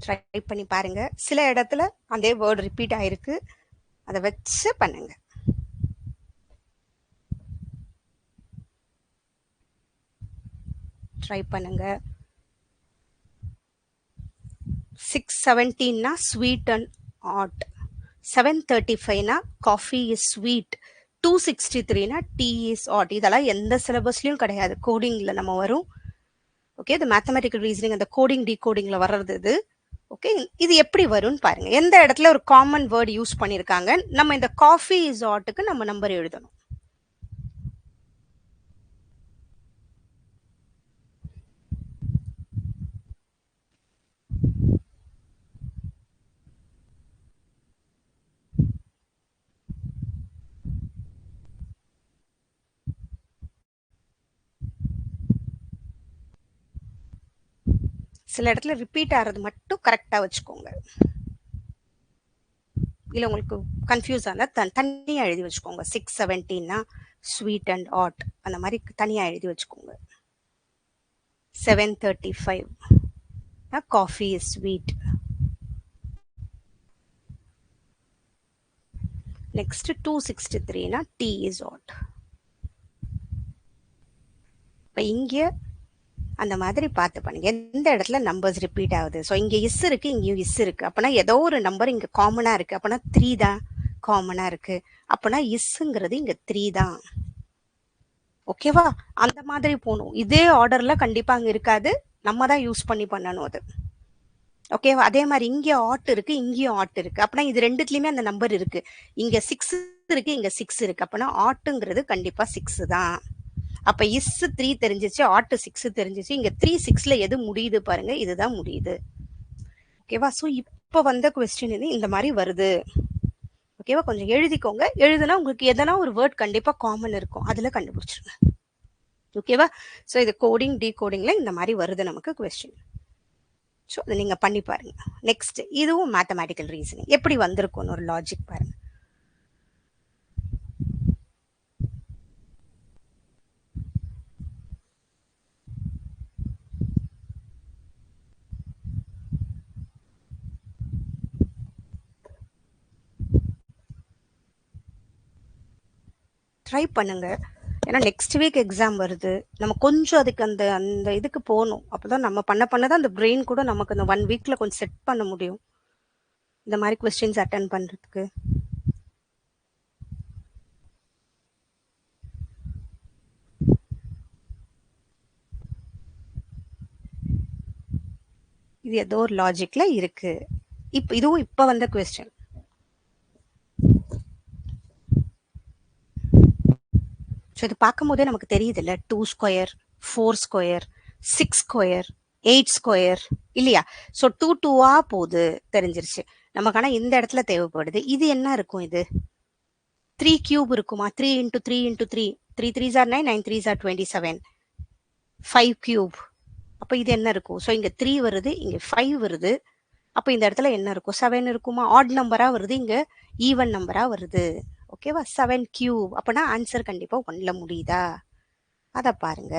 Try பண்ணி பாருங்க. சில இடத்துல அதே வேர்டு ரிப்பீட் ஆயிருக்கு, அதை வச்சு பண்ணுங்க. ட்ரை பண்ணுங்க. 617 sweet and hot, 735 coffee is sweet, 263 tea is hot. இதெல்லாம் எந்த சிலபஸ்லயும் கிடையாது, கோடிங்ல நம்ம வரும். ஓகே, இது மேத்தமெட்டிக்கல் ரீசனிங், அந்த கோடிங் டிகோடிங்ல வர்றது இது. ஓகே, இது எப்படி வரும்னு பாருங்க. எந்த இடத்துல ஒரு காமன் வேர்டு யூஸ் பண்ணிருக்காங்க, நம்ம இந்த காஃபி இஸ் ஹாட்டுக்கு நம்ம நம்பர் எழுதணும். சில இடத்துல ரிப்பீட் ஆகிறது மட்டும் கரெக்டா வச்சுக்கோங்க. இல்லை உங்களுக்கு கன்ஃபியூஸ் ஆனால் தனியாக எழுதி வச்சுக்கோங்க. 617 ஸ்வீட் அண்ட் ஹாட், அந்த மாதிரி தனியாக எழுதி வச்சுக்கோங்க. 735 coffee is sweet. Next 263 tea is hot. இப்போ இங்கே அந்த மாதிரி பார்த்து பண்ணுங்க எந்த இடத்துல நம்பர்ஸ் ரிப்பீட் ஆகுது. ஸோ இங்கே இஸ் இருக்கு, இங்கேயும் இஸ் இருக்கு, அப்போனா ஏதோ ஒரு நம்பர் இங்கே காமனாக இருக்கு, அப்போனா 3 தான் காமனாக இருக்கு, அப்போனா இஸ்ங்கிறது இங்கே 3 தான். ஓகேவா, அந்த மாதிரி போகணும். இதே ஆர்டர்ல கண்டிப்பாக அங்கே இருக்காது, நம்ம தான் யூஸ் பண்ணி பண்ணணும் அது. ஓகேவா, அதே மாதிரி இங்கே ஆட் இருக்கு, இங்கேயும் ஆட் இருக்கு, அப்போனா இது ரெண்டுத்துலையுமே அந்த நம்பர் இருக்கு. இங்கே 6 இருக்கு, இங்கே 6 இருக்கு, அப்போனா ஆட்டுங்கிறது கண்டிப்பாக 6 தான். அப்ப இஸ் 3 தெரிஞ்சிச்சு, ஆட் 6 தெரிஞ்சிச்சு. இங்க 3 6ல எது முடியுது பாருங்க, இதுதான் முடியுது. ஓகேவா, ஸோ இப்போ வந்த கொஸ்டின் இந்த மாதிரி வருது. ஓகேவா, கொஞ்சம் எழுதிக்கோங்க. எழுதுனா உங்களுக்கு எதனா ஒரு வேர்ட் கண்டிப்பா காமன் இருக்கும், அதுல கண்டுபிடிச்சிருங்க. ஓகேவா, ஸோ இது கோடிங் டிகோடிங்ல இந்த மாதிரி வருது நமக்கு கொஸ்டின். ஸோ அதை நீங்க பண்ணி பாருங்க. நெக்ஸ்ட் இதுவும் மேத்தமேட்டிக்கல் ரீசனிங் எப்படி வந்திருக்கும்னு ஒரு லாஜிக் பாருங்க. ட்ரை பண்ணுங்க, ஏன்னா நெக்ஸ்ட் வீக் எக்ஸாம் வருது. நம்ம கொஞ்சம் அதுக்கு அந்த அந்த இதுக்கு போகணும், அப்போதான் நம்ம பண்ணதான் அந்த பிரெயின் கூட நமக்கு அந்த 1 வீக்ல கொஞ்சம் செட் பண்ண முடியும் இந்த மாதிரி கொஸ்டின்ஸ் அட்டன் பண்றதுக்கு. இது ஏதோ ஒரு லாஜிக்ல இருக்கு. இதுவும் இப்ப வந்த கொஸ்டின். ஸோ இது பார்க்கும் போதே நமக்கு தெரியுது இல்ல, 2 ஸ்கொயர், 4 ஸ்கொயர், 6 ஸ்கொயர், 8 ஸ்கொயர் இல்லையா. ஸோ 2 2வா போகுது தெரிஞ்சிருச்சு நமக்கு. ஆனால் இந்த இடத்துல தேவைப்படுது, இது என்ன இருக்கும், இது 3 கியூப் இருக்குமா, 3 into 3 into 3, 3 3s are 9, 9 3s are 27, 5 cube. அப்போ இது என்ன இருக்கும், ஸோ இங்க 3 வருது, இங்க 5 வருது, அப்போ இந்த இடத்துல என்ன இருக்கும், 7 இருக்குமா. ஆட் நம்பரா வருது, இங்க ஈவன் நம்பரா வருது. ஓகேவா, 7 கியூப். அப்பனா ஆன்சர் கண்டிப்பா 1ல முடியுதா, அத பாருங்க.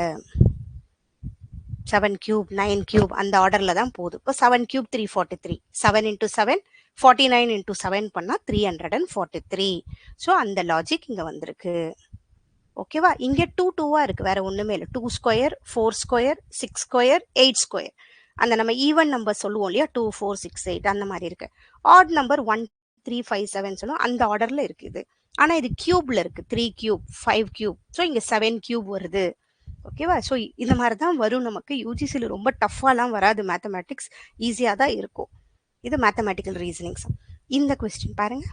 7 கியூப், 9 கியூப், அந்த ஆர்டர்ல தான் போகுது. இப்போ 7 கியூப் 343, 7 இன்டூ 7 49 இன்டூ 7 பண்ணா 343. ஸோ அந்த லாஜிக் இங்க வந்திருக்கு. ஓகேவா, இங்க 2 2வா இருக்கு, வேற ஒண்ணுமே இல்லை. 2 ஸ்கொயர், 4 ஸ்கொயர், 6 ஸ்கொயர், 8 ஸ்கொயர். அந்த நம்ம ஈவன் நம்பர் சொல்லுவோம் இல்லையா, 2 4 6 8 அந்த மாதிரி இருக்கு. ஆட் நம்பர் 1 3 5 7 சொல்லுவோம், அந்த ஆர்டர்ல இருக்கு இது. ஆனா இது கியூப்ல இருக்கு, 3 கியூப், 5 கியூப், ஸோ இங்க 7 கியூப் வருது. ஓகேவா, ஸோ இந்த மாதிரி தான் வரும் நமக்கு. யூஜிசியில் ரொம்ப டஃப்பாலாம் வராது மேத்தமேட்டிக்ஸ், ஈஸியாக தான் இருக்கும். இது மேத்தமேட்டிக்கல் ரீசனிங்ஸ். இந்த கொஸ்டின் பாருங்க.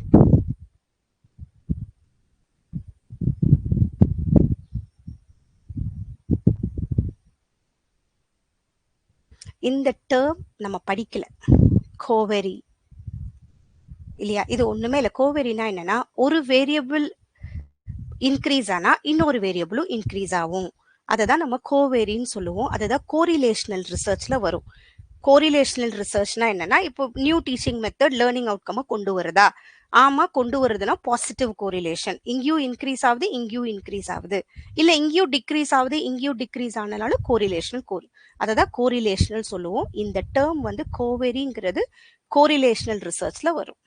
இந்த டேர்ம் நம்ம படிக்கல, கோவெரி இல்லையா. இது ஒண்ணுமே இல்லை. கோவெரினா என்னன்னா, ஒரு வேரியபிள் இன்க்ரீஸ் ஆனா இன்னொரு வேரியபிளும் இன்க்ரீஸ் ஆகும், அதை தான் நம்ம கோவேரின்னு சொல்லுவோம். அதுதான் கோரிலேஷனல் ரிசர்ச்ல வரும். கோரிலேஷனல் ரிசர்ச்னா என்னன்னா, இப்போ new teaching method learning outcome கொண்டு வருதா? ஆமா, கொண்டு வருதுன்னா பாசிட்டிவ் கோரிலேஷன். இங்கேயும் இன்க்ரீஸ் ஆகுது, இங்கேயும் இன்க்ரீஸ் ஆகுது. இல்ல இங்கேயும் டிக்ரீஸ் ஆகுது, இங்கேயும் டிக்ரீஸ் ஆனாலும் கோரிலேஷனல் அததான் கோரிலேஷனல் சொல்லுவோம். இந்த டேர்ம் வந்து கோவெரிங்கிறது கோரிலேஷனல் ரிசர்ச்ல வரும்.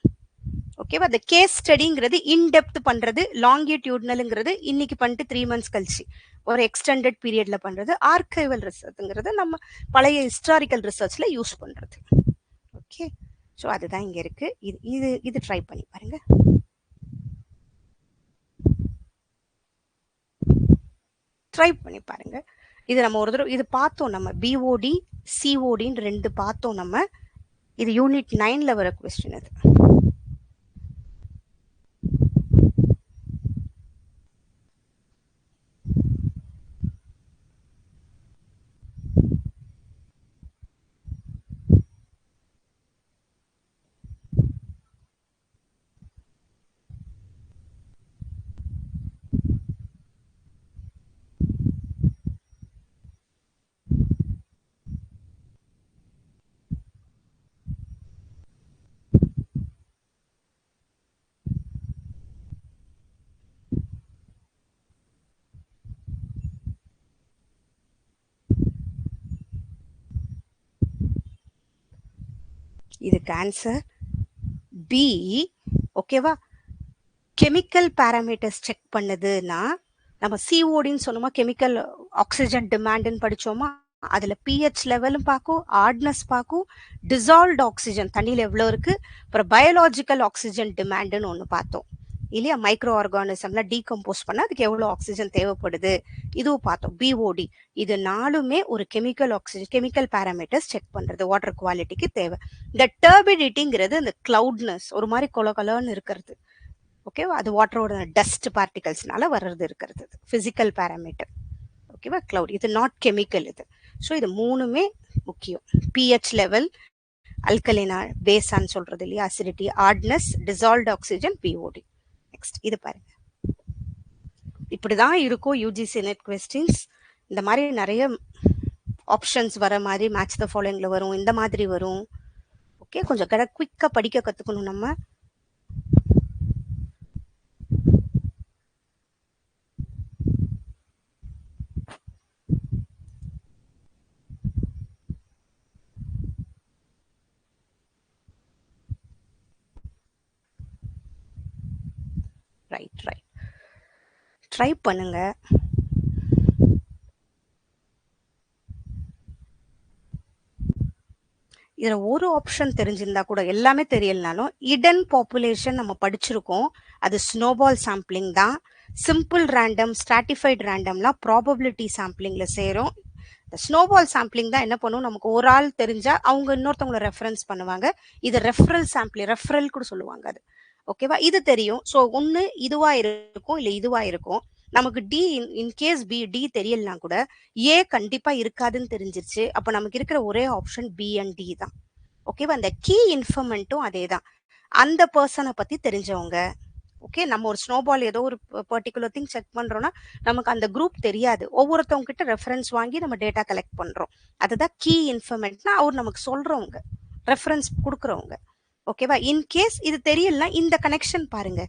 ஓகேவா? அந்த கேஸ் ஸ்டடிங்கிறது இன்டெப்த் பண்றது, லாங்கிடியூட்னல்ங்கிறது இன்னைக்கு பண்ணிட்டு 3 months கழிச்சு ஒரு எக்ஸ்டெண்டட் பீரியட்ல பண்றது, ஆர்கைவல் ரிசர்ச்ங்கிறது நம்ம பழைய ஹிஸ்டாரிக்கல் ரிசர்ச்ல யூஸ் பண்றது. ஓகே, ஸோ அதுதான் இங்க இருக்கு. இது இது இது ட்ரை பண்ணி பாருங்க. ட்ரை பண்ணி பாருங்க. இது நம்ம ஒரு தடவை இது பார்த்தோம், நம்ம பிஓடி சிஓடின்னு 2 பார்த்தோம் நம்ம. இது யூனிட் 9ல வர கொஸ்டின் அது. இதுக்கு ஆன்சர் பி. ஓகேவா? கெமிக்கல் பேராமீட்டர்ஸ் செக் பண்ணுதுன்னா, நம்ம சிஓடின்னு சொன்னோமா, கெமிக்கல் ஆக்சிஜன் டிமாண்ட்னு படிச்சோமா, அதுல பிஹெச் லெவலும் பார்க்கும், ஹார்ட்னஸ் பார்க்கும், டிசால்வ்ட் ஆக்சிஜன் தண்ணியில் எவ்வளோ இருக்கு, அப்புறம் பயாலாஜிக்கல் ஆக்சிஜன் டிமாண்டுன்னு ஒன்று பார்த்தோம் இல்லையா? மைக்ரோ ஆர்கானிசம்ல டீகம்போஸ் பண்ண அதுக்கு எவ்வளோ ஆக்சிஜன் தேவைப்படுது, இதுவும் பார்த்தோம். பிஓடி இது 4மே ஒரு chemical oxygen chemical parameters check பண்றது, வாட்டர் குவாலிட்டிக்கு தேவை. இந்த டர்பிடிட்டிங்கிறது இந்த கிளவுட்னஸ், ஒரு மாதிரி கொலகலன்னு இருக்கிறது. ஓகேவா? அது வாட்டரோட டஸ்ட் பார்ட்டிகல்ஸ்னால வர்றது இருக்கிறது, பிசிக்கல் பேராமீட்டர். ஓகேவா? கிளவுட் இது நாட் கெமிக்கல் இது. ஸோ இது 3மே முக்கியம். பிஹெச் லெவல், அல்கலினா பேஸான்னு சொல்றது இல்லையா, acidity, hardness, dissolved oxygen, BOD. Next இது பாருங்க. இப்படிதான் இருக்கும் யூஜிசி நெட் கொஸ்டின்ஸ். இந்த மாதிரி நிறைய ஆப்ஷன்ஸ் வர மாதிரி மேட்ச் த ஃபாலோயிங்ல வரும், இந்த மாதிரி வரும். ஓகே, கொஞ்சம் குவிக்கா படிக்க கத்துக்கணும் நம்ம. ரைட் ரைட், ட்ரை பண்ணுங்க. இதுல ஒரு ஆப்ஷன் தெரிஞ்சிருந்தா கூட, எல்லாமே தெரியலனாலும் இடன் பாப்புலேஷன் நம்ம படிச்சிருக்கோம், அது ஸ்னோபால் சாம்பிளிங் தான். சிம்பிள் ரேண்டம், ஸ்ட்ராட்டிஃபைட் ரேண்டம்லாம் ப்ராபபிலிட்டி சாம்பிளிங்ல சேரும். இந்த ஸ்னோபால் சாம்பிளிங் தான் என்ன பண்ணும், நமக்கு ஒரு ஆள் தெரிஞ்சா அவங்க இன்னொருத்தவங்களை ரெஃபரன்ஸ் பண்ணுவாங்க. இது ரெஃபரல் சாம்பிளிங், ரெஃபரல் கூட சொல்லுவாங்க அது. ஓகேவா? இது தெரியும். ஸோ ஒன்று இதுவா இருக்கும், இல்லை இதுவா இருக்கும். நமக்கு டி இன்கேஸ் டி தெரியலனா கூட ஏ கண்டிப்பா இருக்காதுன்னு தெரிஞ்சிருச்சு. அப்ப நமக்கு இருக்கிற ஒரே ஆப்ஷன் பி அண்ட் டி தான். ஓகேவா? அந்த கீ இன்ஃபர்மெண்ட்டும் அதே தான், அந்த பர்சனை பத்தி தெரிஞ்சவங்க. ஓகே, நம்ம ஒரு ஸ்னோபால் ஏதோ ஒரு பர்டிகுலர் திங் செக் பண்றோம்னா நமக்கு அந்த குரூப் தெரியாது, ஒவ்வொருத்தவங்க கிட்ட ரெஃபரன்ஸ் வாங்கி நம்ம டேட்டா கலெக்ட் பண்றோம். அதுதான் கீ இன்ஃபர்மெண்ட்னா அவர் நமக்கு சொல்றவங்க, ரெஃபரன்ஸ் கொடுக்குறவங்க. ஓகேவா? இன்கேஸ் இது தெரியலனா இந்த கனெக்ஷன் பாருங்க,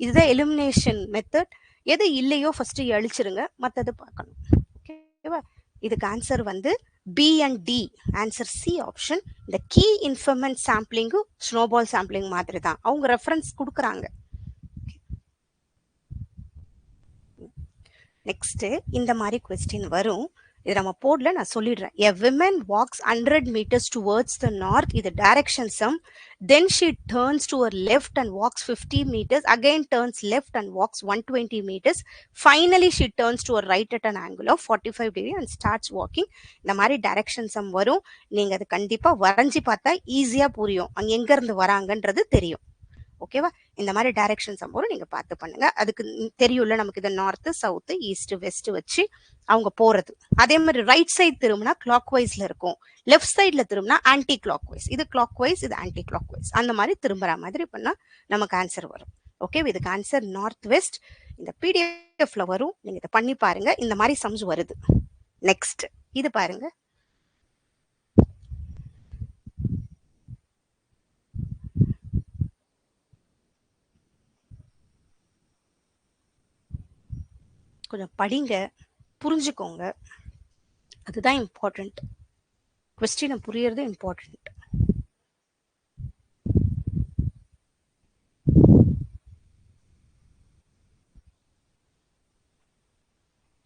இதுதான் எலிமினேஷன் மெத்தட். எது இல்லையோ ஃபர்ஸ்ட் அழிச்சிருங்க, மற்றது பார்க்கணும். ஓகேவா? இதுக்கு ஆன்சர் வந்து B and D, answer C option. இந்த கீ இன்ஃபர்மெண்ட் சாம்பிளிங்கும் ஸ்னோபால் சாம்பிளிங் மாதிரி தான், அவங்க ரெஃபரன்ஸ் கொடுக்குறாங்க. நெக்ஸ்ட் இந்த மாதிரி கொஸ்டின் வரும், இது நம்ம போர்ட்ல நான் சொல்லிடுறேன். A woman walks 100 meters towards the north, இது direction sum. Then she turns to her left and walks 50 meters, again turns left and walks 120 meters. Finally she turns to her right at an angle of 45 degree and starts walking. இந்த மாதிரி direction sum வரும். நீங்க அது கண்டிப்பா வரைஞ்சி பார்த்தா ஈஸியா புரியும், அங்க எங்க இருந்து வராங்கன்றது தெரியும். ஓகேவா? இந்த மாதிரி டைரக்ஷன் சம்பவம் நீங்க பார்த்து பண்ணுங்க. அதுக்கு தெரியும்ல நமக்கு இது நார்த், சவுத், ஈஸ்ட், வெஸ்ட் வச்சு அவங்க போறது. அதே மாதிரி ரைட் சைடு திரும்பினா கிளாக் வைஸ்ல இருக்கும், லெஃப்ட் சைட்ல திரும்பினா ஆன்டி கிளாக் வைஸ். இது கிளாக் வைஸ், இது ஆன்டி கிளாக் வைஸ். அந்த மாதிரி திரும்புற மாதிரி பண்ணா நமக்கு ஆன்சர் வரும். ஓகே, இதுக்கு ஆன்சர் நார்த் வெஸ்ட். இந்த பிடிஎஃப்ல வரும், நீங்க இதை பண்ணி பாருங்க. இந்த மாதிரி சம்ஸ் வருது. நெக்ஸ்ட் இது பாருங்க. கொஞ்சம் படிங்க, புரிஞ்சுக்கோங்க. அதுதான் இம்பார்ட்டண்ட். கொஸ்டினை புரியறது இம்பார்ட்டண்ட்.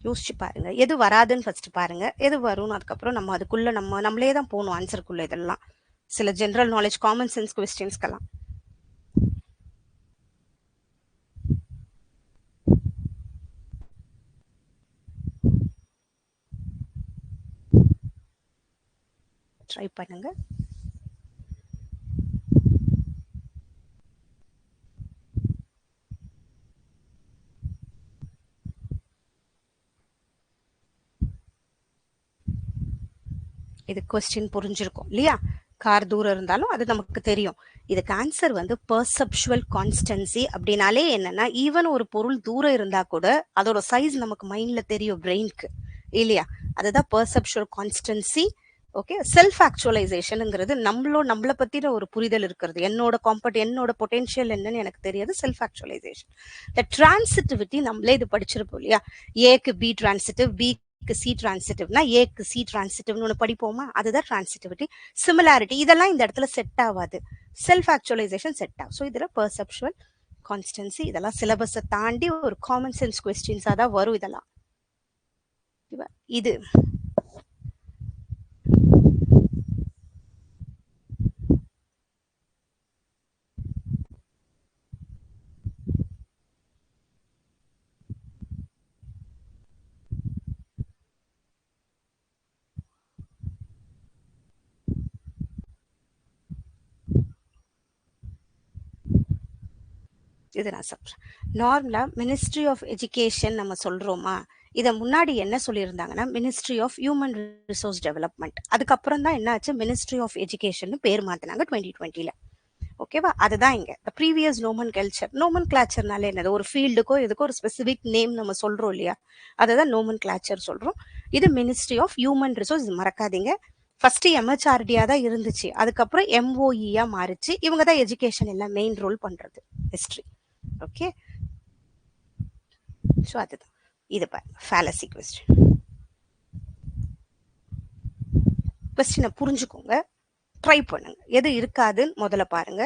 யோசிச்சு பாருங்க. எது வராதுன்னு ஃபர்ஸ்ட் பாருங்க, எது வரும்னு அதுக்கப்புறம் நம்ம அதுக்குள்ள நம்மளே தான் போகணும் ஆன்சருக்குள்ள. இதெல்லாம் சில ஜென்ரல் நாலேஜ் காமன் சென்ஸ் கொஸ்டின்ஸ்க்கெல்லாம். ட்ரை பண்ணுங்க. இது கொஸ்டின் புரிஞ்சிருக்கும் இல்லையா? கார் தூரம் இருந்தாலும் அது நமக்கு தெரியும். இதுக்கு ஆன்சர் வந்து பெர்செப்சுவல் கான்ஸ்டன்சி. அப்படின்னாலே என்னன்னா, ஈவன் ஒரு பொருள் தூரம் இருந்தா கூட அதோட சைஸ் நமக்கு மைண்ட்ல தெரியும் பிரெயினுக்கு இல்லையா? அதுதான் பெர்செப்சுவல் கான்ஸ்டன்சி. ஓகே, செல்ஃப் ஆக்சுவலைசேஷனுங்கிறது நம்மளை பத்தின ஒரு புரிதல் இருக்கிறது. என்னோட பொட்டென்ஷியல் என்னன்னு எனக்கு தெரியாது. Self actualisation. இந்த டிரான்சிட்டிவிட்டி நம்மளே இது படிச்சிருப்போம் இல்லையா? ஏக்கு பி டிரான்சிட்டிவ், பி சி டிரான்சிட்டிவ்னா ஏக்கு சி டிரான்சிட்டிவ்னு ஒன்று படிப்போமா? அதுதான் டிரான்சிட்டிவிட்டி. சிமிலாரிட்டி இதெல்லாம் இந்த இடத்துல செட் ஆகாது. செல்ஃப் ஆக்சுவலைசேஷன் செட் ஆகும். ஸோ இதில் பெர்செப்சுவல் கான்ஸ்டன்சி இதெல்லாம் சிலபஸை தாண்டி ஒரு காமன் சென்ஸ் கொஸ்டின்ஸாக தான் வரும் இதெல்லாம். இது நான் சொல்றேன். நார்மலா மினிஸ்ட்ரி ஆஃப் எஜுகேஷன் நம்ம சொல்றோமா? இதை முன்னாடி என்ன சொல்லியிருந்தாங்கன்னா ministry of human resource development. அதுக்கப்புறம் தான் என்ன ஆச்சு, மினிஸ்ட்ரி ஆஃப் எஜுகேஷன் பேர் மாத்தினாங்க 2020. ஓகேவா? அதுதான் இங்க ப்ரீவியஸ் நோமன் கிளாச்சர்னால என்னது, ஒரு ஃபீல்டுக்கோ இதுக்கோ ஒரு ஸ்பெசிபிக் நேம் நம்ம சொல்றோம் இல்லையா? அதுதான் நோமன் கிளாச்சர் சொல்றோம். இது மினிஸ்ட்ரி ஆஃப் ஹியூமன் ரிசோர்ஸ். மறக்காதீங்க, ஃபர்ஸ்ட் எம்ஹெச்ஆர்டியா தான் இருந்துச்சு, அதுக்கப்புறம் எம்ஓஇயா மாறிச்சு. இவங்க தான் எஜுகேஷன் எல்லாம் மெயின் ரோல் பண்றது ஹிஸ்டரி. ஓகே, ஸோ அதுதான் இது பாருங்க ஃபேலசி கொஸ்டினை புரிஞ்சுக்கோங்க, ட்ரை பண்ணுங்க. எது இருக்காதுன்னு முதல்ல பாருங்க.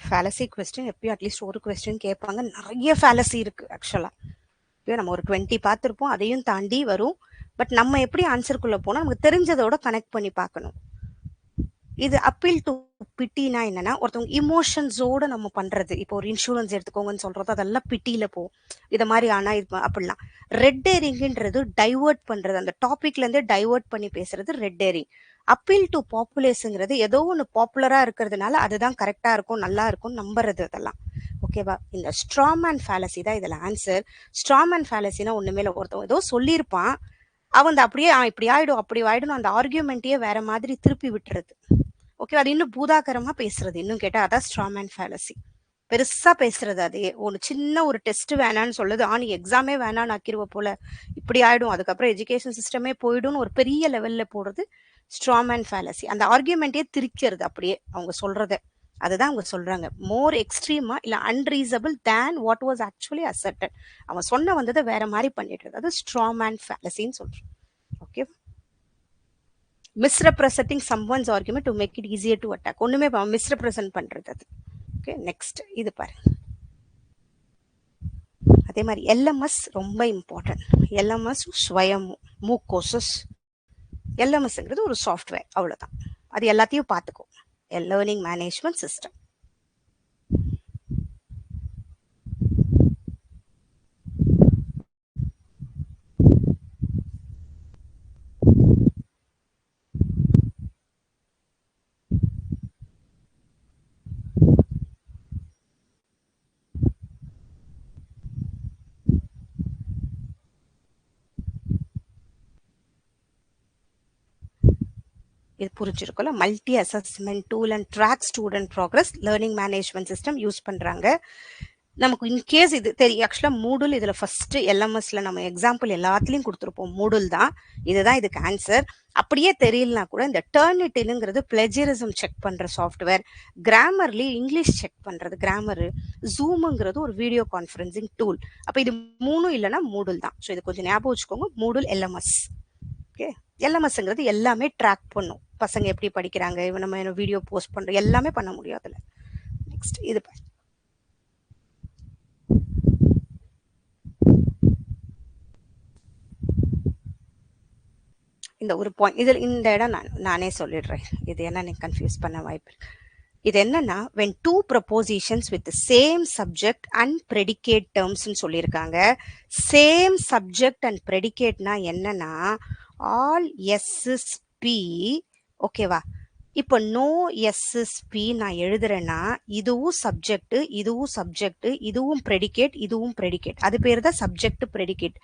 ஃபேலசி கொஸ்டின் எப்பயும் அட்லீஸ்ட் ஒரு கொஸ்டின் கேட்பாங்க. நிறைய ஃபேலசி இருக்கு ஆக்சுவலா. இப்போ நம்ம ஒரு 20 பார்த்துருப்போம், அதையும் தாண்டி வரும். பட் நம்ம எப்படி ஆன்சருக்குள்ள போனா நமக்கு தெரிஞ்சதோட கனெக்ட் பண்ணி பார்க்கணும். இது அப்பீல் டு பிட்டினா என்னன்னா, ஒருத்தவங்க இமோஷன்ஸோட நம்ம பண்றது. இப்போ ஒரு இன்சூரன்ஸ் எடுத்துக்கோங்கன்னு சொல்றது அதெல்லாம் பிட்டியில போகும். இதை மாதிரி ஆனா இது அப்படிலாம். ரெட் ஏரிங்ன்றது டைவர்ட் பண்றது, அந்த டாபிக்ல இருந்தே டைவர்ட் பண்ணி பேசுறது ரெட் ஏரிங். அப்பீல் டு பாப்புலேஷன்ங்கிறது ஏதோ ஒன்று பாப்புலரா இருக்கிறதுனால அதுதான் கரெக்டா இருக்கும், நல்லா இருக்கும் நம்புறது அதெல்லாம். ஓகேவா? இந்த ஸ்ட்ராமேன் ஃபேலசி தான் இதுல ஆன்சர். ஸ்ட்ராமேன் ஃபேலசினா ஒண்ணுமே இல்லை, ஒருத்தவங்க ஏதோ சொல்லியிருப்பான், அவன் அப்படியே இப்படி ஆயிடும் அப்படி ஆயிடும் அந்த ஆர்கியூமெண்ட்டையே வேற மாதிரி திருப்பி விட்டுறது. ஓகே, அது இன்னும் பூதாகரமா பேசுறது. இன்னும் கேட்டா அதான் ஸ்ட்ராமேன் ஃபேலசி. பெருசா பேசுறது. அதே ஒரு சின்ன ஒரு டெஸ்ட் வேணான்னு சொல்லுது, நீ எக்ஸாமே வேணான்னு ஆக்கிருவ போல, இப்படி ஆயிடும், அதுக்கப்புறம் எஜுகேஷன் சிஸ்டமே போயிடும்னு ஒரு பெரிய லெவல்ல போடுறது ஸ்ட்ராமேன் ஃபேலசி. அந்த ஆர்கியூமெண்ட்டே திரிக்கிறது அப்படியே அவங்க சொல்றத. அதுதான் அவங்க சொல்றாங்க. மோர் எக்ஸ்ட்ரீமா இல்ல அன்ரீசபிள் தேன் வாட் வாஸ் ஆக்சுவலி அசெப்டட். அவன் சொன்ன வந்ததை வேற மாதிரி பண்ணிடுறது. அது ஸ்ட்ராமேன் ஃபேலசின்னு சொல்றோம். Okay, misrepresenting someone's argument to make it easier to attack. ஒண்ணுமே misrepresent பண்றது அது. ஓகே, நெக்ஸ்ட் இது பாருங்க. அதே மாதிரி எல்எம்எஸ் ரொம்ப இம்பார்ட்டன்ட். எல்எம்எஸ் ஸ்வயம் மூக்கோசஸ். எல்எம்எஸ்ங்கிறது ஒரு சாஃப்ட்வேர், அவ்வளவுதான். அது எல்லாத்தையும் பார்த்துக்கும். Learning management system. இது புரிஞ்சிருக்கும்ல. Multi assessment tool and track student progress learning management system use பண்றாங்க. நமக்கு இன்கேஸ் இது தெரியும், ஆக்சுவலா மூடுல் இதுல ஃபர்ஸ்ட் எல்எம்எஸ்ல நம்ம எக்ஸாம்பிள் எல்லாத்துலயும் கொடுத்துருப்போம். மூடுல் தான் இதுதான் இதுக்கு ஆன்சர். அப்படியே தெரியலனா கூட இந்த டர்னிட்டிங்கிறது பிளெஜரிசம் செக் பண்ற சாஃப்ட்வேர், கிராமர்லி இங்கிலீஷ் செக் பண்றது கிராமர், ஜூம்ங்கிறது ஒரு வீடியோ கான்ஃபரன்சிங் டூல். அப்ப இது மூணும் இல்லைன்னா மூடுல் தான். ஸோ இது கொஞ்சம் ஞாபகம் வச்சுக்கோங்க. மூடுல் எல்எம்எஸ். ஓகே, எல்எம்எஸ்ங்கிறது எல்லாமே ட்ராக் பண்ணும். பசங்க எப்படி படிக்கிறாங்க, நம்ம வீடியோ போஸ்ட் பண்றோம், எல்லாமே பண்ண முடியும் அதுல. நெக்ஸ்ட் இது இந்த ஒரு பாயிண்ட் இதில் இந்த இடம் நானே சொல்லிடுறேன். இது என்ன நீங்க கன்ஃபியூஸ் பண்ண வாய்ப்பு இருக்கு. இது என்னன்னா when two propositions with the same subject and predicate terms ன்னு சொல்லியிருக்காங்க. சேம் சப்ஜெக்ட் அண்ட் ப்ரெடிகேட்னா என்னன்னா ஆல் எஸ் பி. ஓகேவா? இப்போ நோ எஸ் பி நான் எழுதுறேன்னா இதுவும் சப்ஜெக்ட், இதுவும் சப்ஜெக்ட், இதுவும் ப்ரெடிகேட், இதுவும் ப்ரெடிகேட். அது பேர் தான் சப்ஜெக்ட் ப்ரெடிகேட்.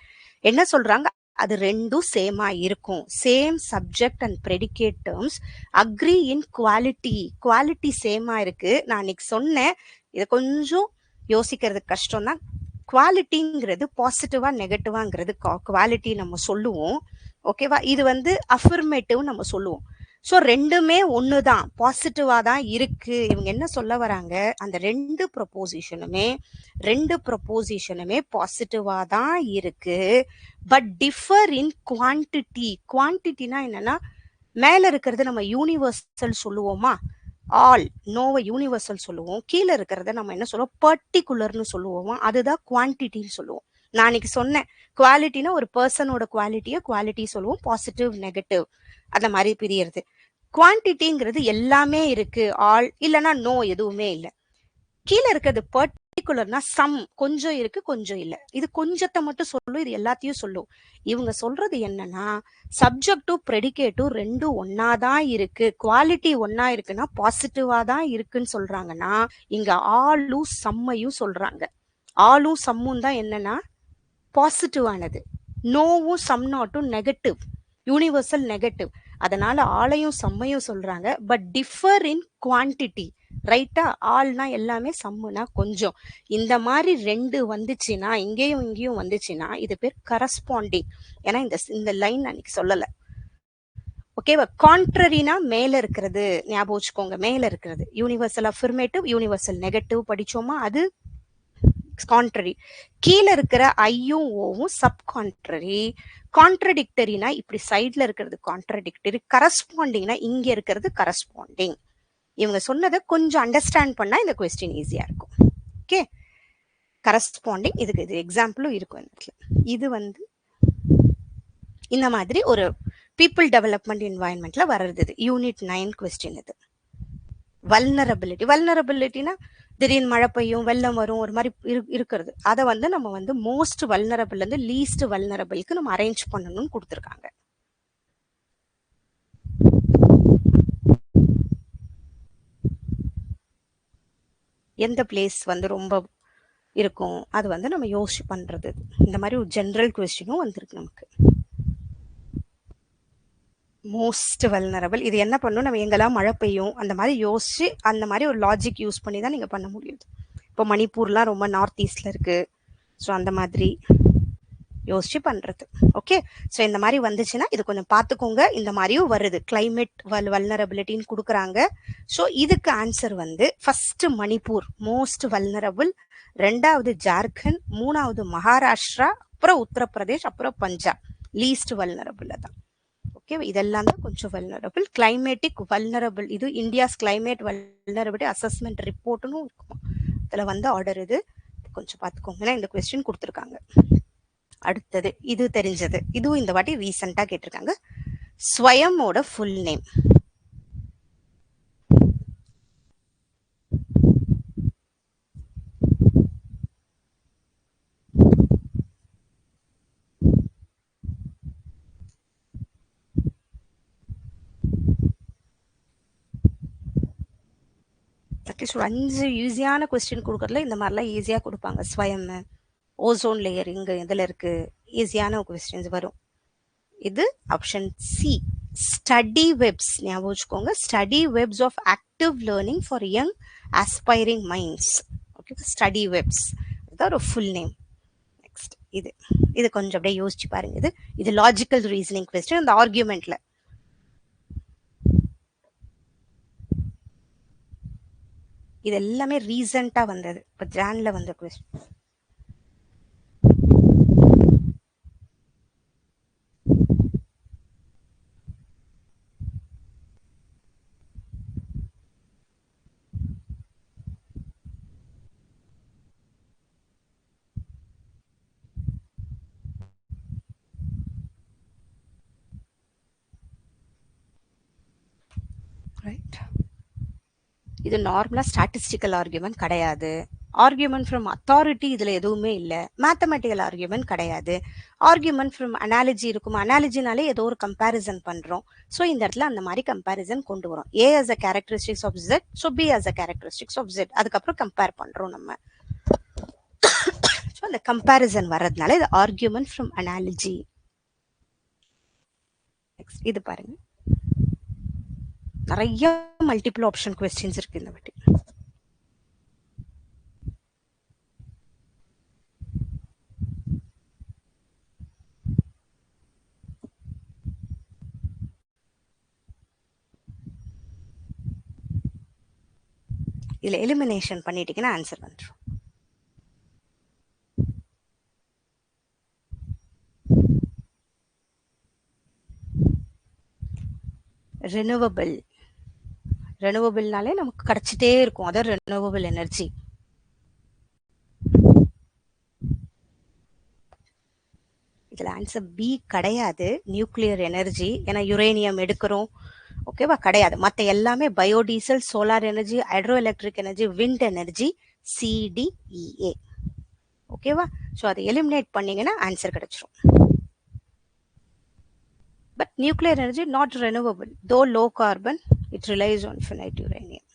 என்ன சொல்றாங்க, அது ரெண்டும் சேமா இருக்கும். Same subject and predicate terms agree in quality. Quality சேமா இருக்கு. நான் அன்னைக்கு சொன்னேன், இதை கொஞ்சம் யோசிக்கிறது கஷ்டம் தான். குவாலிட்டிங்கிறது பாசிட்டிவா நெகட்டிவாங்கிறது குவாலிட்டி நம்ம சொல்லுவோம். ஓகேவா? இது வந்து அஃபர்மேட்டிவ் நம்ம சொல்லுவோம். ஸோ ரெண்டுமே ஒன்று தான், பாசிட்டிவா தான் இருக்கு. இவங்க என்ன சொல்ல வராங்க, அந்த ரெண்டு ப்ரொபோசிஷனுமே பாசிட்டிவா தான் இருக்கு. But differ in quantity. குவான்டிட்டினா என்னன்னா, மேல இருக்கிறது நம்ம யூனிவர்சல் சொல்லுவோமா, ஆல் நோவை யூனிவர்சல் சொல்லுவோம். கீழே இருக்கிறத நம்ம என்ன சொல்லுவோம், பர்டிகுலர்னு சொல்லுவோமா, அதுதான் குவான்டிட்டின்னு சொல்லுவோம். நான் அன்னைக்கு சொன்னேன், குவாலிட்டினா ஒரு பர்சனோட குவாலிட்டியை குவாலிட்டி சொல்லுவோம், பாசிட்டிவ் நெகட்டிவ் அந்த மாதிரி பிரியறது. குவான்டிட்டிங்கிறது எல்லாமே இருக்கு, ஆல் இல்லைன்னா நோ எதுவுமே இல்லை. கீழே இருக்கிறது பர்டிகுலர்னா சம், கொஞ்சம் இருக்கு கொஞ்சம் இல்லை. இது கொஞ்சத்தை மட்டும் சொல்லும், இது எல்லாத்தையும் சொல்லும். இவங்க சொல்றது என்னன்னா சப்ஜெக்டும் ப்ரெடிகேட்டும் ரெண்டும் ஒன்னாதான் இருக்கு, குவாலிட்டி ஒன்னா இருக்குன்னா பாசிட்டிவா தான் இருக்குன்னு சொல்றாங்கன்னா இங்க ஆலும் சம்மையும் சொல்றாங்க. ஆலும் சம்மும் தான் என்னன்னா பாசிட்டிவானது, நோவும் சம் நாட்டும் நெகட்டிவ், யூனிவர்சல் நெகட்டிவ். அதனால ஆளையும் சம்மையும் சொல்றாங்க. But differ in quantity. ரைட்டா? ஆல்னா எல்லாமே, சம்முனா கொஞ்சம். இந்த மாதிரி ரெண்டு வந்துச்சுன்னா, இங்கேயும் இங்கேயும் வந்துச்சுன்னா இது பேர் கரஸ்பாண்டிங். ஏன்னா இந்த லைன் அன்னைக்கு சொல்லல. ஓகேவா? கான்ட்ரரினா மேல இருக்கிறது, ஞாபகம் வச்சுக்கோங்க. மேல இருக்கிறது யூனிவர்சல் அஃபர்மேட்டிவ், யூனிவர்சல் நெகட்டிவ் படிச்சோமா, அது கான்ட்ரரி. கீழே இருக்கிற ஐயும் ஓவும் சப் கான்ட்ரரி. கான்ட்ரடிக்டரினா இப்படி சைட்ல இருக்கிறது கான்ட்ரடிக்டரி. கரஸ்பாண்டிங்னா இங்க இருக்கிறது கரஸ்பாண்டிங். இவங்க சொன்னதை கொஞ்சம் அண்டர்ஸ்டாண்ட் பண்ணா இந்த கொஸ்டின் ஈஸியா இருக்கும். ஓகே, கரஸ்பாண்டிங் இதுக்கு இது எக்ஸாம்பிளும் இருக்கும். இது வந்து இந்த மாதிரி ஒரு பீப்புள் டெவலப்மெண்ட் என்வாயன்மெண்ட்ல வர்றது. யூனிட் 9 கொஸ்டின் இது. வல்னரபிலிட்டி. வல்னரபிலிட்டினா திடீர்னு மழை பெய்யும், வெள்ளம் வரும், ஒரு மாதிரி இருக்கிறது. அதை வந்து நம்ம வந்து மோஸ்ட் வல்னரபிள் இருந்து லீஸ்ட் வல்னரபிளுக்கு நம்ம அரேஞ்ச் பண்ணணும்னு கொடுத்துருக்காங்க. எந்த பிளேஸ் வந்து ரொம்ப இருக்கும், அது வந்து நம்ம யோசிச்சு பண்றது. இந்த மாதிரி ஒரு ஜெனரல் கொஸ்டினும் வந்திருக்கு நமக்கு. மோஸ்ட் வல்னரபிள் இது என்ன பண்ணும், நம்ம எங்கெல்லாம் மழை பெய்யும் அந்த மாதிரி யோசிச்சு அந்த மாதிரி ஒரு லாஜிக் யூஸ் பண்ணி தான் நீங்க பண்ண முடியுது. இப்போ மணிப்பூர்லாம் ரொம்ப நார்த் ஈஸ்ட்ல இருக்கு. ஸோ அந்த மாதிரி யோசிச்சு பண்றது. ஓகே, ஸோ இந்த மாதிரி வந்துச்சுன்னா இது கொஞ்சம் பார்த்துக்கோங்க. இந்த மாதிரியும் வருது, கிளைமேட் வல்னரபிலிட்டின்னு கொடுக்குறாங்க. ஸோ இதுக்கு ஆன்சர் வந்து ஃபர்ஸ்ட் மணிப்பூர் மோஸ்ட் வல்னரபிள், ரெண்டாவது ஜார்க்கண்ட், மூணாவது மகாராஷ்டிரா, அப்புறம் உத்தரப்பிரதேஷ், அப்புறம் பஞ்சாப் லீஸ்ட் வல்னரபிள் தான். ஓகே, இதெல்லாம் தான் கொஞ்சம் வல்னரபிள். கிளைமேட்டிக் வல்னரபிள், இது இந்தியாஸ் கிளைமேட் வல்னரபிலிட்டி அசஸ்மெண்ட் ரிப்போர்ட்னு இருக்குமா, இதில் வந்து ஆர்டர் இது கொஞ்சம் பார்த்துக்கோங்க. இந்த கொஸ்டின் கொடுத்துருக்காங்க. அடுத்தது இது தெரிஞ்சது, இதுவும் இந்த வாட்டி ரீசெண்டா கேட்டிருக்காங்க. ஸ்வயமோட ஃபுல் நேம். அட்லீஸ்ட் ஒரு 5 ஈஸியான கொஸ்டின் கொடுக்கறதுல இந்த மாதிரிலாம் ஈஸியா கொடுப்பாங்க. ஸ்வயம், ஓசோன் லேயர் இங்க இதுல இருக்கு, ஈஸியான கொஸ்டின்ஸ் வரும். இது ஆப்ஷன் சி. ஸ்டடி வெப்ஸ் ஞாபகம் வச்சுக்கோங்க, study webs of active learning for young aspiring minds. Okay, study webs இதுதான் ஒரு ஃபுல் நேம். நெக்ஸ்ட் இது கொஞ்சம் அப்படியே யோசிச்சு பாருங்க. இது லாஜிக்கல் ரீசனிங் கொஸ்டின். அந்த ஆர்கியூமெண்ட்ல இது எல்லாமே ரீசெண்டா வந்தது, இப்போ ஜான்ல வந்த கொஸ்டின். ரைட், இது நார்மலா ஸ்டாட்டிஸ்டிக்கல் ஆர்கியூமெண்ட் கிடையாது. ஆர்கியூமெண்ட் ஃப்ரம் அத்தாரிட்டி இதுல எதுவுமே இல்லை. மேத்தமெட்டிக்கல் ஆர்கியூமெண்ட் கிடையாது. ஆர்கியூமெண்ட் ஃப்ரம் அனாலஜி இருக்கும். அனாலஜினாலே ஏதோ ஒரு கம்பேரிசன் பண்றோம். ஸோ இந்த இடத்துல அந்த மாதிரி கம்பேரிசன் கொண்டு வரும். A as a characteristics of z, so B as a characteristics of z. அதுக்கப்புறம் கம்பேர் பண்றோம் நம்ம. ஸோ அந்த கம்பேரிசன் வர்றதுனால இது ஆர்கியூமெண்ட் ஃப்ரம் அனாலஜி. இது பாருங்க, நிறைய மல்டிபிள் ஆப்ஷன் கொஸ்டின்ஸ் இருக்கு இந்த வாட்டி. இதுல எலிமினேஷன் பண்ணிட்டீங்கன்னா ஆன்சர் வந்துடும். ரெனுவபிள்னாலே நமக்கு கிடைச்சிட்டே இருக்கும், அதான் ரெனுவபிள் எனர்ஜி. இதுல ஆன்சர் பி கிடையாது, நியூக்ளியர் எனர்ஜி. ஏன்னா யுரேனியம் எடுக்கிறோம், ஓகேவா, கிடையாது. மற்ற எல்லாமே biodiesel, solar energy, hydro electric energy, wind energy, CDEA. ஓகேவா, ஸோ அதை எலிமினேட் பண்ணீங்கன்னா ஆன்சர் கிடைச்சிரும். But nuclear energy not renewable, தோ low carbon, it relies on finite uranium.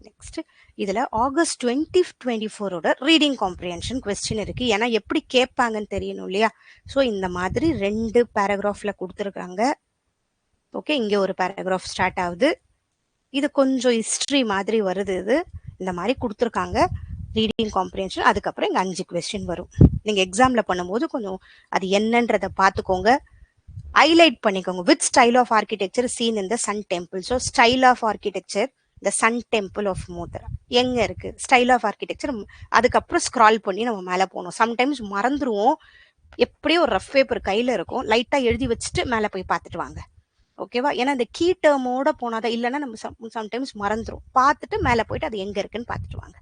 Next, இதுல ஆகஸ்ட் 2024 ரீடிங் காம்ப்ரிஹென்ஷன் கொஸ்டின் இருக்கு. ஏன்னா எப்படி கேட்பாங்கன்னு தெரியணும் இல்லையா. ஸோ இந்த மாதிரி 2 பேராகிராஃப்ல கொடுத்துருக்காங்க. ஓகே, இங்க ஒரு பேராகிராஃப் ஸ்டார்ட் ஆகுது. இது கொஞ்சம் ஹிஸ்டரி மாதிரி வருது. இது இந்த மாதிரி கொடுத்துருக்காங்க ரீடிங் காம்ப்ரிஹென்ஷன். அதுக்கப்புறம் இங்க 5 கொஸ்டின் வரும். நீங்க எக்ஸாம்ல பண்ணும்போது கொஞ்சம் அது என்னன்றதை பார்த்துக்கோங்க, ஹைலைட் பண்ணிக்கோங்க. With style of architecture seen in the sun temple. So style of architecture the sun temple of Modhera எங்க இருக்கு, ஸ்டைல் ஆஃப் ஆர்கிடெக்சர். அதுக்கப்புறம் ஸ்க்ரால் பண்ணி நம்ம மேலே போகணும். சம்டைம்ஸ் மறந்துருவோம், எப்படியும் ஒரு ரஃப் பேப்பர் கையில இருக்கும், லைட்டா எழுதி வச்சுட்டு மேலே போய் பார்த்துட்டு வாங்க. ஓகேவா, ஏன்னா இந்த கீ டேர்மோட போனாதான், இல்லைன்னா நம்ம சம்டைம்ஸ் மறந்துரும். பார்த்துட்டு மேலே போயிட்டு அது எங்க இருக்குன்னு பார்த்துட்டு வாங்க.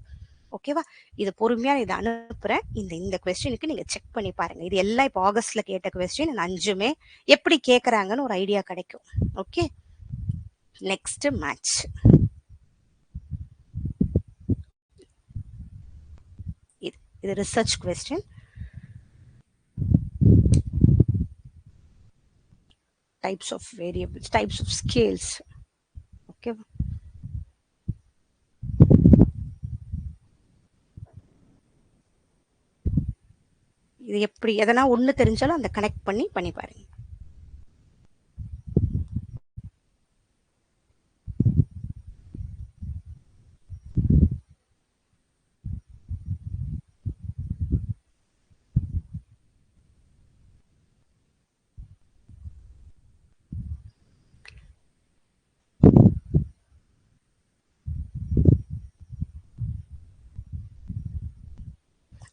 ஓகேவா, இது பொறுமையா இதை அனுப்புறேன். இந்த கொஸ்டினுக்கு நீங்க செக் பண்ணி பாருங்க. இது எல்லாம் இப்போ ஆகஸ்ட்ல கேட்ட கொஸ்டின். இந்த 5மே எப்படி கேட்கறாங்கன்னு ஒரு ஐடியா கிடைக்கும். Okay, next match. இது research question. Types of variables, types of scales. ஓகேவா, இது எப்படி எதனா ஒண்ணு தெரிஞ்சாலும் அந்த கனெக்ட் பண்ணி பாருங்க.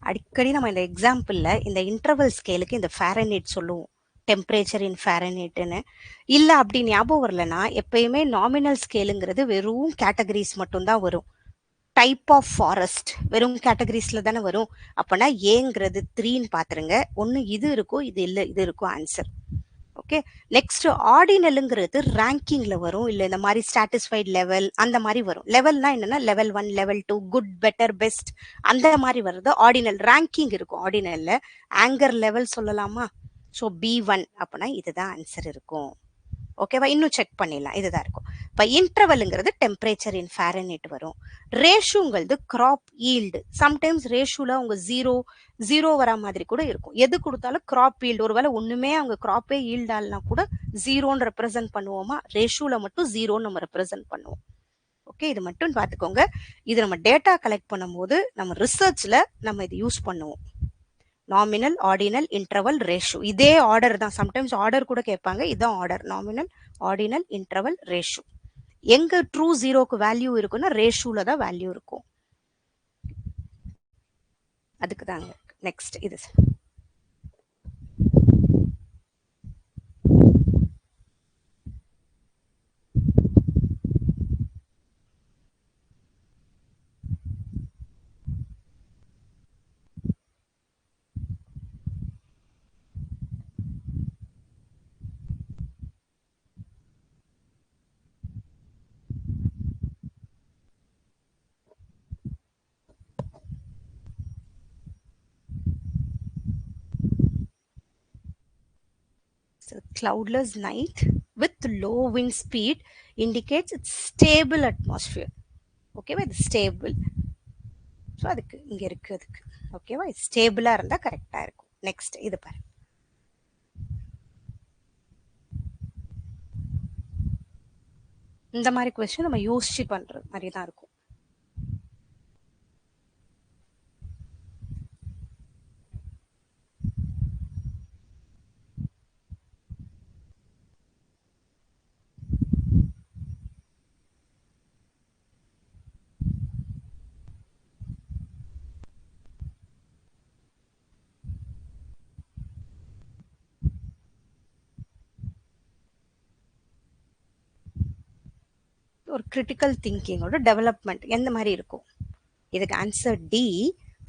அடிக்கடி நம்ம இந்த எக்ஸாம்பிள்ல இந்த இன்டர்வல் ஸ்கேலுக்கு இந்த ஃபாரன்ஹீட் சொல்லுவோம், டெம்பரேச்சர் இன் ஃபாரன்ஹீட்னு. இல்லை அப்படி ஞாபகம் வரலன்னா, எப்பயுமே நாமினல் ஸ்கேலுங்கிறது வெறும் கேட்டகரிஸ் மட்டும்தான் வரும். டைப் ஆஃப் ஃபாரஸ்ட் வெறும் கேட்டகரிஸ்ல தானே வரும். அப்பனா ஏங்கிறது 3ன்னு பாத்துருங்க. ஒன்னு இது இருக்கும், இது இல்லை, இது இருக்கும் ஆன்சர். ஓகே, நெக்ஸ்ட் ஆர்டினலுங்கிறது ரேங்கிங்ல வரும், இல்ல இந்த மாதிரி சாட்டிஸ்ஃபைட் லெவல் அந்த மாதிரி வரும். லெவல்னா என்னன்னா level 1, level 2, good, better, best அந்த மாதிரி வருது. ஆர்டினல் ரேங்கிங் இருக்கும். ஆர்டினல்ல ஆங்கர் லெவல் சொல்லலாமா. ஸோ B1 அப்படின்னா இதுதான் ஆன்சர் இருக்கும். ஓகேவா, இன்னும் செக் பண்ணிடலாம், இதுதான் இருக்கும். இப்போ இன்டர்வல்ங்கிறது டெம்பரேச்சர் இன் ஃபாரன்ஹீட் வரும். ரேஷுங்கிறது கிராப் ஈல்டு. சம்டைம்ஸ் ரேஷுல அவங்க ஜீரோ வரா மாதிரி கூட இருக்கும். எது கொடுத்தாலும் கிராப் ஈல்டு. ஒருவேளை ஒண்ணுமே அவங்க கிராப்பே ஈல்டால்னா கூட ஜீரோன்னு ரெப்ரசென்ட் பண்ணுவோமா, ரேஷுல மட்டும் ஜீரோன்னு நம்ம ரெப்ரசென்ட் பண்ணுவோம். ஓகே, இது மட்டும் பார்த்துக்கோங்க. இது நம்ம டேட்டா கலெக்ட் பண்ணும்போது நம்ம ரிசர்ச்ல நம்ம இது யூஸ் பண்ணுவோம். Nominal, ordinal, interval, ratio. இதே ஆர்டர் தான். சம்டைம்ஸ் ஆர்டர் கூட கேட்பாங்க. இதுதான் order. Nominal, ordinal, interval, ratio. எங்க ட்ரூ ஜீரோக்கு வேல்யூ இருக்குன்னா ரேஷியோல தான் வேல்யூ இருக்கும். அதுக்கு தாங்க. நெக்ஸ்ட் இது cloudless night with low wind speed indicates it's stable atmosphere. ஓகேவா, இது ஸ்டேபிள். ஸோ அதுக்கு இங்க இருக்கு. அதுக்கு ஓகேவா, இது ஸ்டேபிளா இருந்தா கரெக்டா இருக்கும். நெக்ஸ்ட் இது பாரு. இந்த மாதிரி கொஸ்டின் நம்ம யோசிச்சு பண்ற மாதிரி தான் இருக்கும். ஒரு கிரிட்டிக்கல் திங்கிங்கோட டெவலப்மெண்ட் எந்த மாதிரி இருக்கும்? இதுக்கு answer D.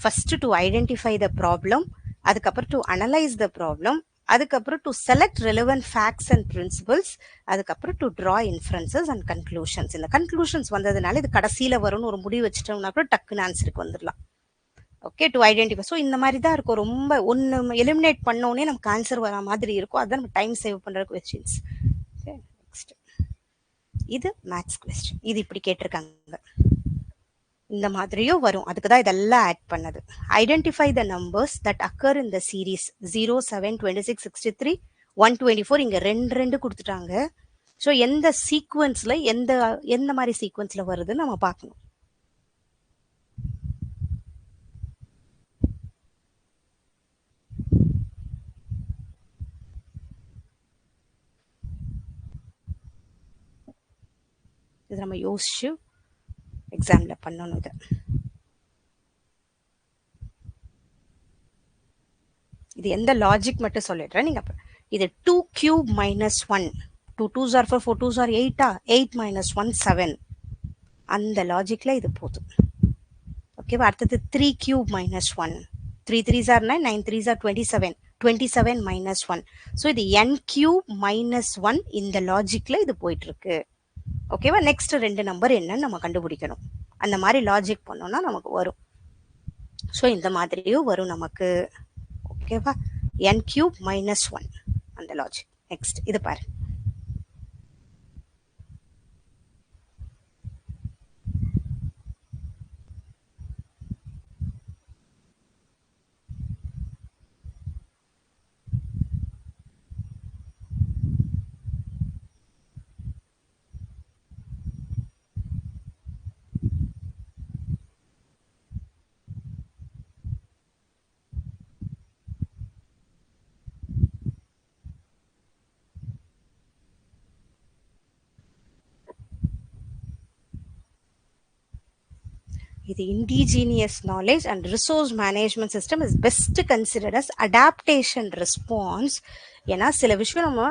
First to identify the problem, அதுக்கப்புறம் டு அனலைஸ் த ப்ராப்ளம், அதுக்கப்புறம் to select relevant facts and principles, அதுக்கப்புறம் to draw inferences and conclusions. இந்த கன்க்ளூஷன்ஸ் வந்ததுனால இது கடைசியில வரும்னு ஒரு முடிவு வச்சுட்டோம்னா கூட டக்குன்னு ஆன்சருக்கு வந்துடலாம். Okay, to identify. ஸோ இந்த மாதிரி தான் இருக்கும். ரொம்ப ஒன்று எலிமினேட் பண்ணோடனே நமக்கு ஆன்சர் வர மாதிரி இருக்கும். அதான் நம்ம டைம் சேவ் பண்ணுற கொஸ்டின்ஸ். நெக்ஸ்ட் இது மேத்ஸ் கொஸ்டின். இது இப்படி கேட்டிருக்காங்க. இந்த மாதிரியும் வரும். அதுக்கு தான் இதெல்லாம் ஆட் பண்ணது. Identify the numbers that occur in the series 0, 7, 26, 63, 124. இங்க ரெண்டு கொடுத்துட்டாங்க. ஸோ எந்த சீக்வன்ஸ்ல எந்த மாதிரி சீக்வன்ஸ்ல வருதுன்னு நம்ம பார்க்கணும். இது நம்ம யோசிச்சு எக்ஸாம்ல பண்ணணும். இது எந்த லாஜிக் மட்டும் சொல்லிடுறேன். நீங்க இது 2 cube minus 1, 2 2s are 4, 4 2s are 8, 8 minus 1 7. அந்த லாஜிக்ல இது போதும். ஓகேவா. அடுத்தது 3 cube minus 1, 3 3s are 9, 9 3s are 27, 27 minus 1. So இது n cube minus 1. இந்த லாஜிக்ல இது போயிட்டு இருக்கு. ஓகேவா. நெக்ஸ்ட் ரெண்டு நம்பர் என்னன்னு நம்ம கண்டுபிடிக்கணும். அந்த மாதிரி லாஜிக் பண்ணோம்னா நமக்கு வரும். ஸோ இந்த மாதிரியும் வரும் நமக்கு. ஓகேவா. n cube minus 1 அந்த லாஜிக். நெக்ஸ்ட் இது பாரு. The indigenous knowledge and resource management system is best considered as adaptation response. ஏன்னா சில விஷயம் நம்ம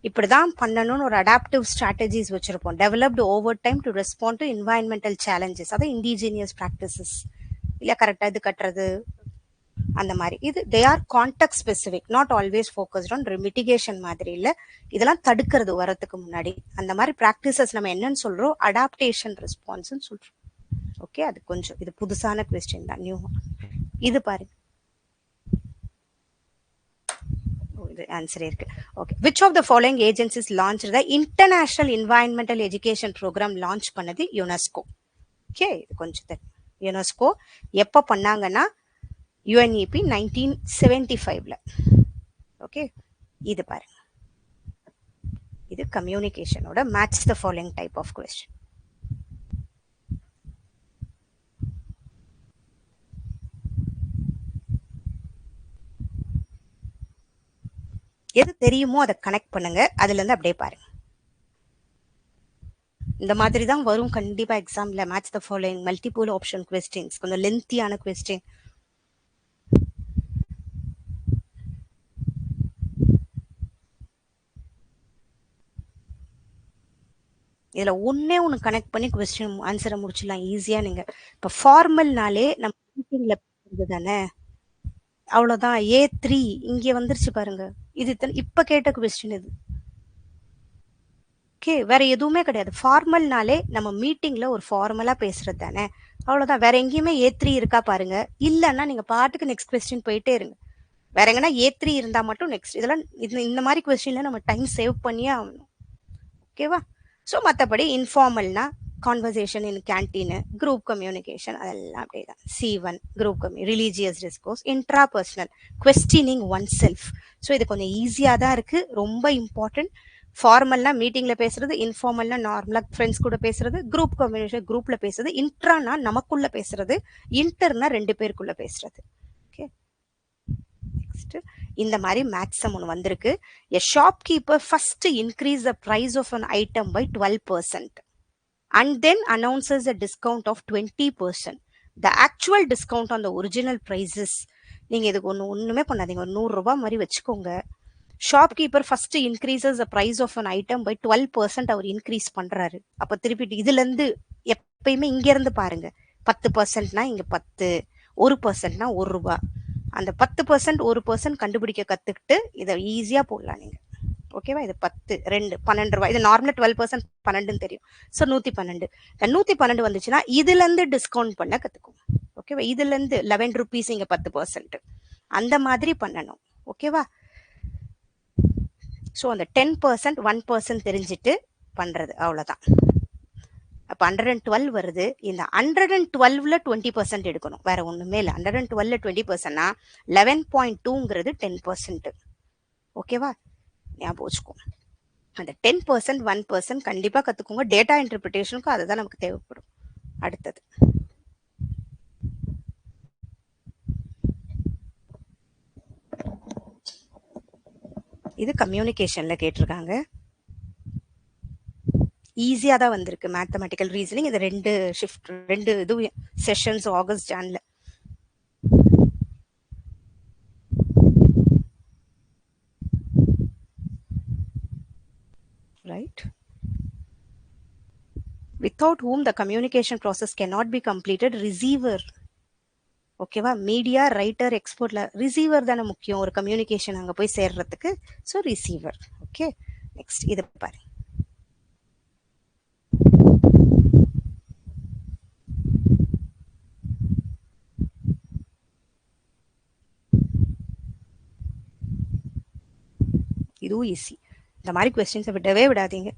இப்படிதான் பண்ணணும்னு ஒரு அடாப்டிவ் ஸ்ட்ராட்டஜிஸ் வச்சிருப்போம். Developed over time to respond to environmental challenges. அதான் இண்டிஜினியஸ் ப்ராக்டிசஸ். இல்லையா, கரெக்டாக இது கட்டுறது அந்த மாதிரி. இது they are context specific, not always focused on mitigation மாதிரி இல்லை. இதெல்லாம் தடுக்கிறது வரதுக்கு முன்னாடி. அந்த மாதிரி ப்ராக்டிசஸ் நம்ம என்னன்னு சொல்றோம்? அடாப்டேஷன் ரெஸ்பான்ஸ்ன்னு சொல்றோம். ஓகே, அது கொஞ்சம் இது புதுசான கொஸ்டின் தான், நியூ. இது பாருங்க. இது ஆன்சரே இருக்கு. Okay, which of the following agencies launch the international environmental education programme launch பண்ணது யுனெஸ்கோ. ஓகே, இது கொஞ்சம் தெரியும். யுனெஸ்கோ எப்போ பண்ணாங்கன்னா யுஎன்இபி 1975ல. ஓகே, இது பாருங்க, இது கம்யூனிகேஷனோட match the following type of question. எது தெரியுமோ அதை கனெக்ட் பண்ணுங்க, அதுல இருந்து அப்படியே பாருங்க. இந்த மாதிரி தான் வரும் கண்டிப்பா எக்ஸாம்ல. Match the following multiple option questions, கொஞ்சம் லென்த்தியான கொஸ்டின். இதுல ஒன்னே ஒன்று கனெக்ட் பண்ணி கொஸ்டின் ஆன்சரை முடிச்சிடலாம் ஈஸியா. நீங்க இப்ப ஃபார்மல்னாலே நம்ம மீட்டிங்ல தானே, அவ்வளவுதான். A3 இங்க வந்துருச்சு பாருங்க, இது இப்ப கேட்ட கொஸ்டின் இது. ஓகே, வேற எதுவுமே கிடையாது. ஃபார்மல்னாலே நம்ம மீட்டிங்ல ஒரு ஃபார்மலா பேசுறது தானே, அவ்வளவுதான். வேற எங்கேயுமே A3 இருக்கா பாருங்க. இல்லன்னா நீங்க பாட்டுக்கு நெக்ஸ்ட் கொஸ்டின் போயிட்டே இருங்க. வேற எங்கன்னா A3 இருந்தா மட்டும் நெக்ஸ்ட். இதெல்லாம் இந்த மாதிரி கொஸ்டின்ல நம்ம டைம் சேவ் பண்ணியே ஆகணும். ஓகேவா? ஸோ மற்றபடி இன்ஃபார்மல்னா கான்வர்சேஷன் இன் கேன்டீன், குரூப் கம்யூனிகேஷன், அதெல்லாம் அப்படியே தான். C1 group religious discourse, intra personal questioning one self. So இது கொஞ்சம் ஈஸியாக தான் இருக்கு, ரொம்ப இம்பார்ட்டன்ட். ஃபார்மல்னா மீட்டிங்ல பேசுறது, இன்ஃபார்மல்னா நார்மலா ஃப்ரெண்ட்ஸ் கூட பேசுறது, குரூப் கம்யூனிகேஷன் குரூப்ல பேசுறது, இன்ட்ரானா நமக்குள்ள பேசுறது, இன்டர்னா 2 பேருக்குள்ள பேசுறது. ஓகே, நெக்ஸ்ட் இந்த மாதிரி மேக்ஸம் ஒன்று வந்திருக்கு. A shopkeeper first increase the price of an item by 12% and then announces a discount of 20%. The actual discount on the original prices. நீங்க இதுக்கு ஒண்ணுமே பண்ணாதீங்க, ஒரு 100 ரூபாய் மாதிரி வச்சுக்கோங்க. Shopkeeper first increases the price of an item by 12% அவர் increase பண்றாரு. அப்ப திருப்பி இதுல இருந்து எப்பயுமே இங்க இருந்து பாருங்க. 10%னா இங்க 10, 1%னா 1 ரூபாய். அந்த 10% 1% கண்டுபிடிக்க கத்துக்கிட்டு இதை ஈஸியா போடலாம் நீங்க. ஓகேவா? இது 10, 2, 12 ரூபாய். இது நார்மலா 12% 12ன்னு தெரியும். ஸோ 112. 112 வந்துச்சுன்னா இதுல இருந்து டிஸ்கவுண்ட் பண்ண கத்துக்கோங்க. ஓகேவா? இதுல இருந்து 11 rupees இங்க 10%, அந்த மாதிரி பண்ணணும். ஓகேவா? ஸோ அந்த 10%, 1% தெரிஞ்சுட்டு பண்றது, அவ்வளவுதான். அப்ப 112 வருது. இந்த 112ல 20% எடுக்கணும், வேற ஒண்ணுமே இல்லை. 112ல 20%னா 11.2ங்கிறது 10%. ஓகேவா? ஞாபகம் வச்சுக்கோ. அந்த 10%, 1% கண்டிப்பா கத்துக்கோங்க. டேட்டா இன்டர்பிரிட்டேஷனுக்கும் அதுதான் நமக்கு தேவைப்படும். அடுத்தது இது கம்யூனிகேஷன்ல கேட்டிருக்காங்க. ஈஸியா தான் வந்திருக்கு. Mathematical reasoning. இது 2 ஷிஃப்ட், 2 இது செஷன்ஸ் ஆகஸ்ட் ஜான்ல. Right. Without whom the communication process cannot be completed, receiver. ஓகேவா? மீடியா, ரைட்டர், எக்ஸ்போர்ட்ல ரிசீவர் தானே முக்கியம் ஒரு கம்யூனிகேஷன் அங்க போய் சேர்றதுக்கு. So receiver. ஓகே, நெக்ஸ்ட் இது பாரு. இதுவும் ஈஸி. இந்த மாதிரி கொஸ்டின்ஸை விடவே விடாதீங்க.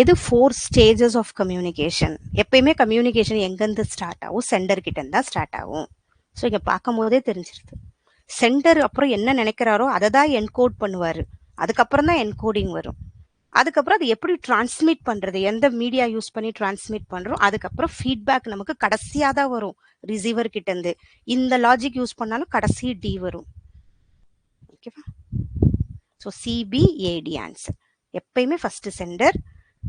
எது 4 ஸ்டேஜஸ் ஆஃப் கம்யூனிகேஷன்? எப்பயுமே கம்யூனிகேஷன் எங்கேருந்து ஸ்டார்ட் ஆகும்? சென்டர் கிட்ட இருந்தா ஸ்டார்ட் ஆகும். ஸோ இங்க பார்க்கும் போதே தெரிஞ்சிருது. சென்டர் அப்புறம் என்ன நினைக்கிறாரோ அதை தான் என்கோட் பண்ணுவாரு. அதுக்கப்புறம் தான் என்கோடிங் வரும். அதுக்கப்புறம் அது எப்படி டிரான்ஸ்மிட் பண்றது, எந்த மீடியா யூஸ் பண்ணி டிரான்ஸ்மிட் பண்றோம், அதுக்கப்புறம் ஃபீட்பேக் நமக்கு கடைசியா தான் வரும் ரிசீவர் கிட்ட இருந்து. இந்த லாஜிக் யூஸ் பண்ணாலும் கடைசி டி வரும். ஓகேவா? So CBAD answer. எப்பயுமே ஃபர்ஸ்ட் சென்டர்,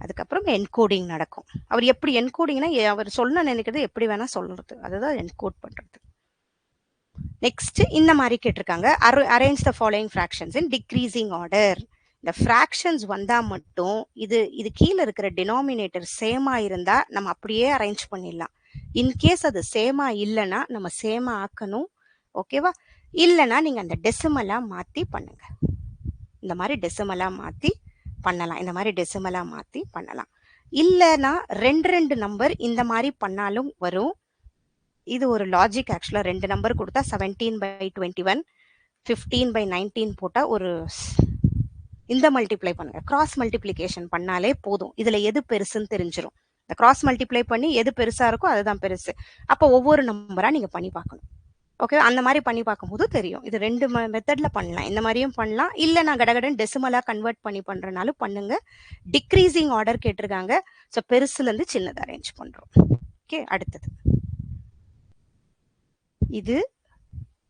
அதுக்கப்புறம் என்கோடிங் நடக்கும். அவர் எப்படி என்கோடிங்னா அவர் சொல்ல நினைக்கிறது எப்படி வேணா சொல்றது, அதுதான் என்கோட் பண்றது. நெக்ஸ்ட் இந்த மாதிரி கேட்டிருக்காங்க. Arrange the following fractions in decreasing order. இந்த ஃபிராக்ஷன்ஸ் வந்தா மட்டும் இது கீழே இருக்கிற டினாமினேட்டர் சேமா இருந்தா நம்ம அப்படியே அரேஞ்ச் பண்ணிடலாம். இன்கேஸ் அது சேமா இல்லைன்னா நம்ம சேமா ஆக்கணும். ஓகேவா? இல்லைன்னா நீங்க அந்த டெசிமலா மாத்தி பண்ணுங்க. இந்த மாதிரி டெசிமலா மாத்தி பண்ணலாம். இந்த மாதிரி டெசிமலா மாத்தி பண்ணலாம். இல்லைன்னா 2 நம்பர் இந்த மாதிரி பண்ணாலும் வரும். இது ஒரு லாஜிக். ஆக்சுவலா 2 நம்பர் கொடுத்தா 17/21, 15/19 போட்டா ஒரு இந்த மல்டிப்ளை பண்ணுங்க, கிராஸ் மல்டிப்ளிகேஷன் பண்ணாலே போதும். இதுல எது பெருசுன்னு தெரிஞ்சிடும். இந்த கிராஸ் மல்டிப்ளை பண்ணி எது பெருசா இருக்கோ அதுதான் பெருசு. அப்போ ஒவ்வொரு நம்பரா நீங்க பண்ணி பார்க்கணும். ஓகே, அந்த மாதிரி பண்ணி பார்க்கும்போது தெரியும். இது 2 மெத்தட்ல பண்ணலாம். இந்த மாதிரியும் பண்ணலாம், இல்ல நான் கடகடன் டெசிமலா கன்வெர்ட் பண்ணி பண்றனாலும் பண்ணுங்க. டிக்ரீசிங் ஆர்டர் கேட்டிருக்காங்க. ஸோ பெருசுல இருந்து சின்னதா அரேஞ்ச் பண்றோம். ஓகே, அடுத்தது இது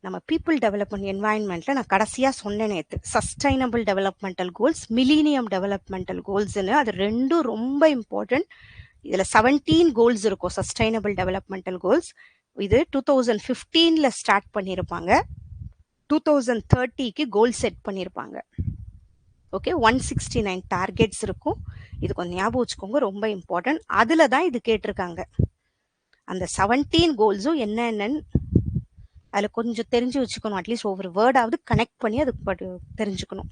நம்ம பீப்புள் டெவலப்மெண்ட் என்வாயன்மெண்ட்ல நான் கடைசியா சொன்னேன் நேத்து, sustainable developmental goals, millennium developmental கோல்ஸ்னு. அது ரெண்டும் ரொம்ப இம்பார்ட்டன்ட். இதுல 17 கோல்ஸ் இருக்கும் சஸ்டைனபிள் டெவலப்மெண்டல் கோல்ஸ். இது 2015ல ஸ்டார்ட் பண்ணியிருப்பாங்க, 2030க்கு கோல் செட் பண்ணியிருப்பாங்க. ஓகே, 169 டார்கெட்ஸ் இருக்கும். இது கொஞ்சம் ஞாபகம் வச்சுக்கோங்க, ரொம்ப இம்பார்ட்டன்ட். அதுல தான் இது கேட்டிருக்காங்க. அந்த 17 கோல்ஸும் என்னென்னு அதில் கொஞ்சம் தெரிஞ்சு வச்சுக்கணும். அட்லீஸ்ட் ஒவ்வொரு வேர்டாவது கனெக்ட் பண்ணி அதுக்கு தெரிஞ்சுக்கணும்.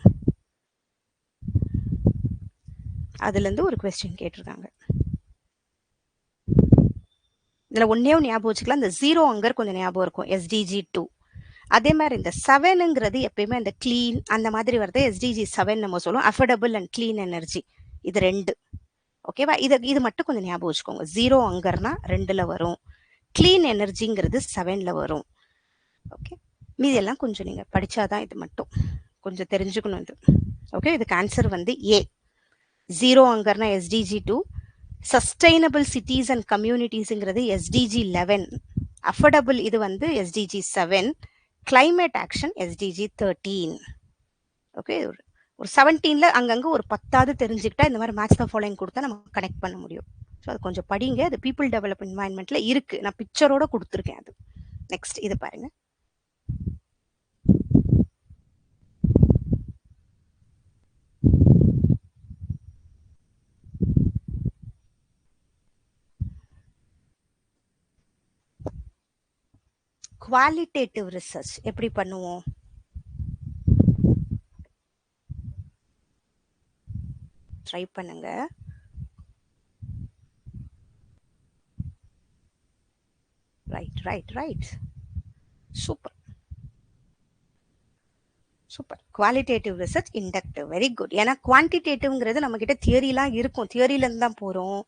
அதுலேருந்து ஒரு கொஸ்டின் கேட்டிருக்காங்க. இதில் ஒன்னே ஞாபகம் வச்சுக்கலாம், இந்த 0 அங்கர் கொஞ்சம் ஞாபகம் இருக்கும், SDG 2. அதே மாதிரி இந்த 7ங்கிறது எப்பயுமே இந்த கிளீன் அந்த மாதிரி வருது. SDG 7 நம்ம சொல்லுவோம், அஃபோர்டபுள் அண்ட் கிளீன் எனர்ஜி. இது 2. ஓகேவா? இது மட்டும் கொஞ்சம் ஞாபகம் வச்சுக்கோங்க. 0 அங்கர்னா 2ல வரும், கிளீன் எனர்ஜிங்கிறது 7ல வரும். ஓகே, மீதி எல்லாம் கொஞ்சம் நீங்க படிச்சாதான் இது மட்டும் கொஞ்சம் தெரிஞ்சுக்கணும் இது. ஓகே, இதுக்கு ஆன்சர் வந்து ஏ. 0 அங்கர்னா SDG 2, சஸ்டைனபிள் சிட்டிஸ் அண்ட் கம்யூனிட்டிஸ்ங்கிறது SDG 11, அஃபோர்டபுள் இது வந்து SDG 7, climate action SDG 13. Okay, ஒரு 17ல அங்கங்க ஒரு 10வது தெரிஞ்சுக்கிட்டா இந்த மாதிரி மேட்ச் த ஃபாலோயிங் கொடுத்தா நம்ம கனெக்ட் பண்ண முடியும். ஸோ அது கொஞ்சம் படிங்க. அது பீப்புள் டெவலப்மெண்ட் என்வாயன்மெண்ட்ல இருக்கு, நான் பிக்சரோட கொடுத்துருக்கேன். அது நெக்ஸ்ட் இது பாருங்க. குவாலிட்டேட்டிவ் ரிசர்ச் எப்படி பண்ணுவோம்? ட்ரை பண்ணுங்க. Right. Super. Qualitative research, inductive, very good. ஏன்னா குவான்டிடேட்டிவ்ங்கிறது நம்ம கிட்ட தியரிலாம் இருக்கும், தியரியில இருந்து தான் போறோம்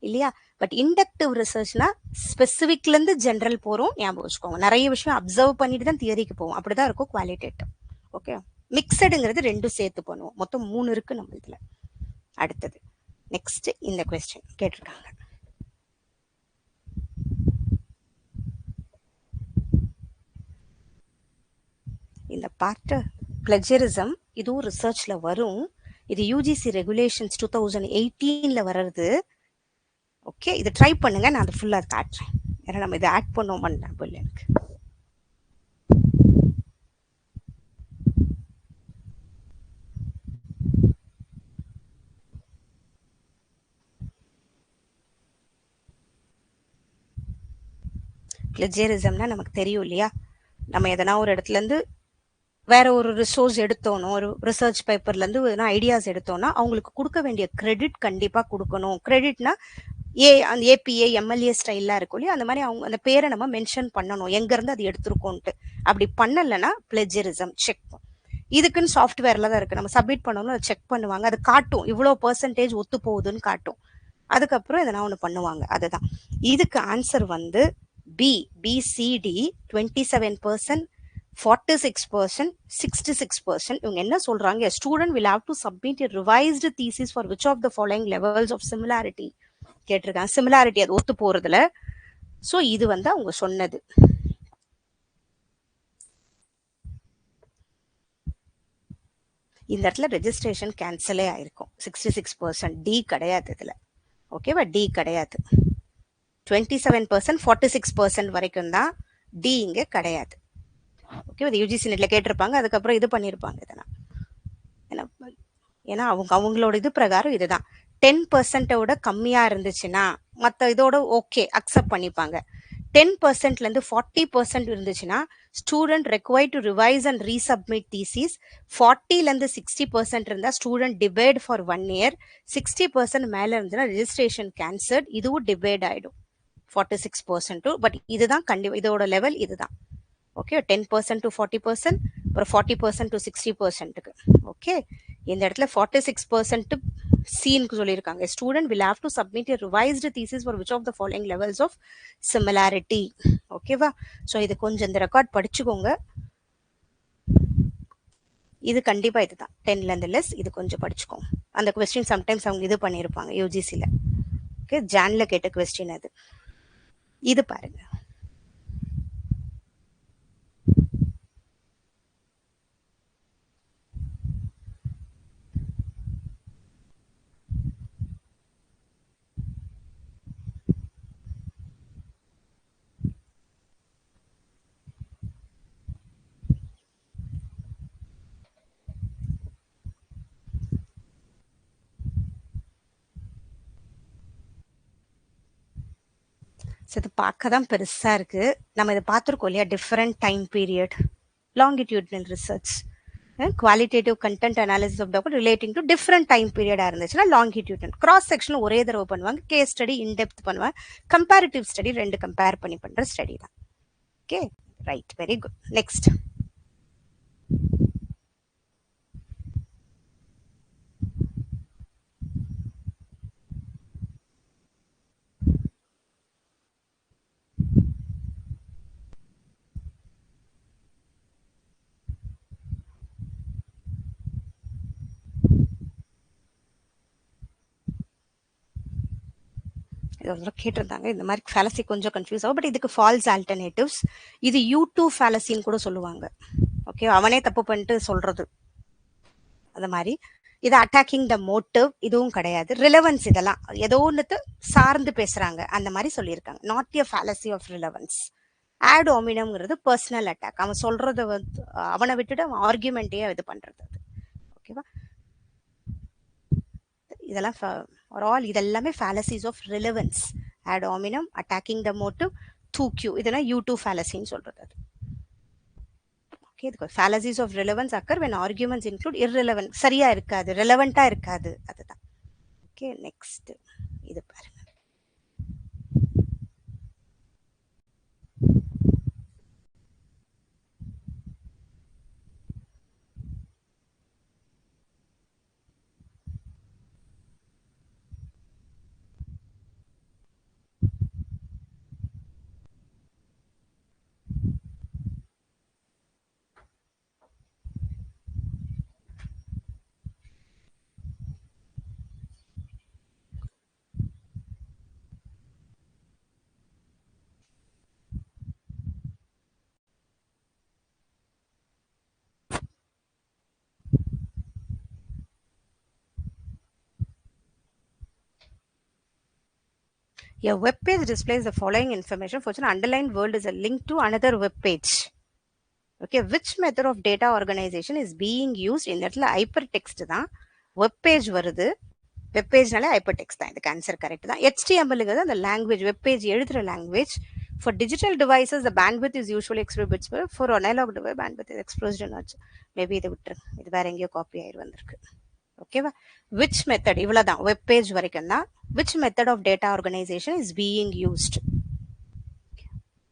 இல்லையா? பட் இண்டக்டிவ் ரிசர்ச்னா ஸ்பெசிபிக்ல இருந்து ஜென்ரல் போறோம். ஞாபகம் வச்சுக்கோங்க, நிறைய விஷயம் அப்சர்வ் பண்ணிட்டு தான் தியரிக்கு போவோம். அப்படிதான் இருக்கும் குவாலிட்டேட்டிவ். ஓகே, மிக்சடுங்கிறது 2 சேர்த்து பண்ணுவோம். மொத்தம் 3 இருக்கு நம்ம இதுல. அடுத்தது நெக்ஸ்ட் இந்த கொஸ்டின் கேட்டிருக்காங்க. இந்த பார்ட் பிளஜரிசம், இதுவும் ரிசர்ச்ல வரும். இது யூஜிசி ரெகுலேஷன்ஸ் 2018ல வர்றது. ஓகே, இது ட்ரை பண்ணுங்க, நான் அதை ஃபுல்லா காட்டுறேன். ஏன்னா நம்ம இதை ஆட் பண்ணோம்னா போல எனக்கு. பிளஜரிசம்னா நமக்கு தெரியும் இல்லையா? நம்ம எதனா ஒரு இடத்துல இருந்து வேற ஒரு ரிசோர்ஸ் எடுத்தோனோ, ஒரு ரிசர்ச் பேப்பர்ல இருந்து ஐடியாஸ் எடுத்தோம்னா அவங்களுக்கு கொடுக்க வேண்டிய கிரெடிட் கண்டிப்பா கொடுக்கணும். கிரெடிட்னா அந்த ஏபிஏ எம்எல்ஏ ஸ்டைல்லாம் இருக்கும் இல்லையா? அந்த மாதிரி அவங்க அந்த பேரை நம்ம மென்ஷன் பண்ணணும், எங்க இருந்து அது எடுத்திருக்கோன்ட்டு. அப்படி பண்ணலைன்னா பிளஜரிசம் செக். இதுக்குன்னு சாஃப்ட்வேர்ல தான் இருக்கு, நம்ம சப்மிட் பண்ணணும், அதை செக் பண்ணுவாங்க, அது காட்டும் இவ்வளோ பெர்சன்டேஜ் ஒத்து போகுதுன்னு காட்டும். அதுக்கப்புறம் எதனா ஒன்று பண்ணுவாங்க. அதுதான் இதுக்கு ஆன்சர் வந்து பிசிடி 27%, 46%, 66%. இவங்க என்ன சொல்றாங்க? Student will have to submit a revised thesis for which of the following levels of similarity கேட்டிருக்காங்க. சிமிலாரிட்டி அது ஒத்து போறதுல. ஸோ இது வந்து அவங்க சொன்னது. இந்த இடத்துல ரெஜிஸ்ட்ரேஷன் கேன்சலே ஆயிருக்கும். 66%. டி கிடையாது இதுல. ஓகேவா? டி கிடையாது. 27%, 46% வரைக்கும் தான். டி இங்க கிடையாது. ஓகே, இது யூஜிசி நெட்ல கேட்டிருப்பாங்க, அதுக்கப்புறம் இது பண்ணியிருப்பாங்க இதெல்லாம். ஏன்னா அவங்களோட இது பிரகாரம் இதுதான். 10%ஓட கம்மியா இருந்துச்சுன்னா மற்ற இதோட ஓகே அக்செப்ட் பண்ணிப்பாங்க. 10%லேருந்து 40% இருந்துச்சுன்னா student required to revise and resubmit thesis. 40லேருந்து 60% இருந்தால் ஸ்டூடெண்ட் டிபேட் ஃபார் 1 year. 60% மேலே இருந்துச்சுன்னா ரெஜிஸ்ட்ரேஷன் கேன்சல்ட். இதுவும் டிபேட் ஆகிடும் 46%. பட் இதுதான் கண்டிப்பாக இதோட லெவல் இதுதான். ஓகே 10% to 40%, அப்புறம் 40% to 60%க்கு. ஓகே இந்த இடத்துல 46% சீனுக்கு சொல்லியிருக்காங்க. Student will have to submit a revised thesis for which of the following levels of similarity. ஓகேவா? ஸோ இது கொஞ்சம் இந்த ரெக்கார்ட் படிச்சுக்கோங்க. இது கண்டிப்பா இதுதான் 10ல இருந்து லெஸ். இது கொஞ்சம் படிச்சுக்கோங்க. அந்த கொஸ்டின் சம்டைம்ஸ் அவங்க இது பண்ணியிருப்பாங்க யூஜிசியில். ஓகே ஜான்ல கேட்ட கொஸ்டின் அது. இது பாருங்க. ஸோ இது பார்க்க தான் பெருசாக இருக்குது. நம்ம இதை பார்த்துருக்கோம் இல்லையா, different time period, longitudinal research, qualitative content analysis of document relating to different time பீரியடாக இருந்துச்சுன்னா லாங்கிடியூட்னல். கிராஸ் செக்ஷன் ஒரே தடவை பண்ணுவாங்க, கேஸ் ஸ்டடி இன்டெப்த் பண்ணுவாங்க, கம்பேரிட்டிவ் ஸ்டடி ரெண்டு கம்பேர் பண்ணி பண்ணுற ஸ்டடி தான். Okay right, very good. Next கேட்டிருந்தாங்க. இந்த மாதிரி ஃபேலசி கொஞ்சம் கன்ஃபியூஸ் ஆகும். பட் இதுக்கு ஃபால்ஸ் ஆல்டர்னேட்டிவ்ஸ், இது U2 ஃபேலசின்னு கூட சொல்லுவாங்க. ஓகே அவனே தப்பு பண்ணிட்டு சொல்றது அந்த மாதிரி. இது அட்டாக்கிங் த மோட்டிவ் இதுவும் கிடையாது. ரிலவன்ஸ் இதெல்லாம் ஏதோ ஒன்று சார்ந்து பேசுறாங்க அந்த மாதிரி சொல்லியிருக்காங்க. Not a fallacy of relevance. Ad ஒமினம்ங்கிறது பர்சனல் அட்டாக். அவன் சொல்றத வந்து அவனை விட்டுட்டு அவன் ஆர்கியூமெண்ட்டையே இது பண்றது. அது ஓகேவா? இதெல்லாம் ஆல் இதெல்லாமே fallacies of relevance. ad hominem, attacking the motive, தூக்கியூ இதெல்லாம் U2 fallacyன்னு சொல்றது. அது ஓகே இதுக்கு fallacies of relevance occur when arguments include irrelevant, சரியா இருக்காது, ரெலவெண்டா இருக்காது, அதுதான். ஓகே நெக்ஸ்ட் இது பாருங்க. A web page displays the following information. For an underlined word is a link to another web page. Okay, which method of data organization is being used? இந்த இடத்துல hypertext தான். web page வருது, web pageனாலே hypertext தான். இதுக்கு answer correct தான். HTML அந்த language, web page எழுதுற language. For digital devices, the bandwidth is usually expressed bits per. For analog device, bandwidth is expressed in hertz. Maybe இது விட்டுரு, இது வேற எங்கேயோ காப்பி ஆயிரு வந்திருக்கு. ஓகேவா? which method இவ்வளவுதான் web page வரைக்கும் தான். which method of data organization is being used?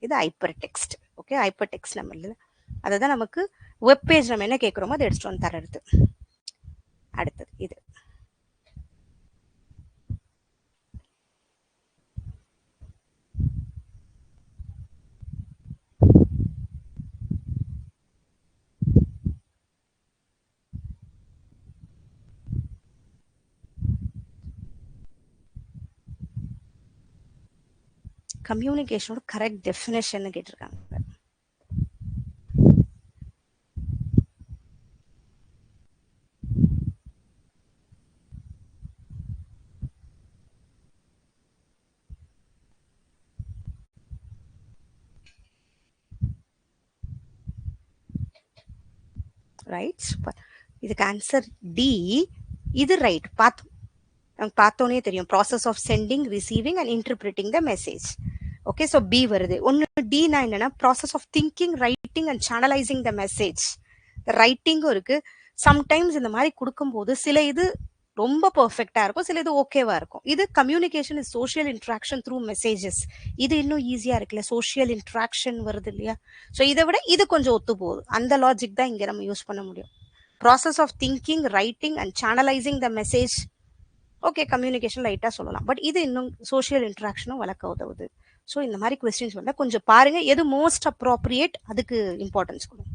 இது hypertext. ஓகே hypertext நம்ம இல்ல, அதுதான் நமக்கு web page நம்ம என்ன கேட்கிறோமோ அதை எடுத்துட்டு வந்து தரது. அடுத்தது இது கம்யூனிகேஷனோட கரெக்ட் டெஃபினேஷன் கேட்டிருக்காங்க. Right, super. இதுக்கு ஆன்சர் டி. இது ரைட், பார்த்தோன்னே தெரியும். Process of sending, receiving and interpreting the message. Okay so B வருது. ஒன்று டினா என்னன்னா process of thinking, writing and channelising the message. ரைட்டிங்கும் இருக்கு. சம்டைம்ஸ் இந்த மாதிரி கொடுக்கும்போது சில இது ரொம்ப பெர்ஃபெக்டா இருக்கும், சில இது ஓகேவா இருக்கும். இது communication is social interaction through messages. இது இன்னும் ஈஸியா இருக்குல்ல, சோஷியல் இன்ட்ராக்ஷன் வருது இல்லையா? ஸோ இதை விட இது கொஞ்சம் ஒத்து போகுது. அந்த லாஜிக் தான் இங்க நம்ம யூஸ் பண்ண முடியும். Process of thinking, writing and channelising the message. Okay, communication லைட்டா சொல்லலாம், பட் இது இன்னும் சோஷியல் இன்ட்ராக்ஷனும் வளர்க்க உதவுது. ஸோ இந்த மாதிரி கொஸ்டின்ஸ் வந்தா கொஞ்சம் பாருங்க, எது மோஸ்ட் அப்ரோப்ரியேட் அதுக்கு இம்பார்ட்டன்ஸ் கொடுங்க.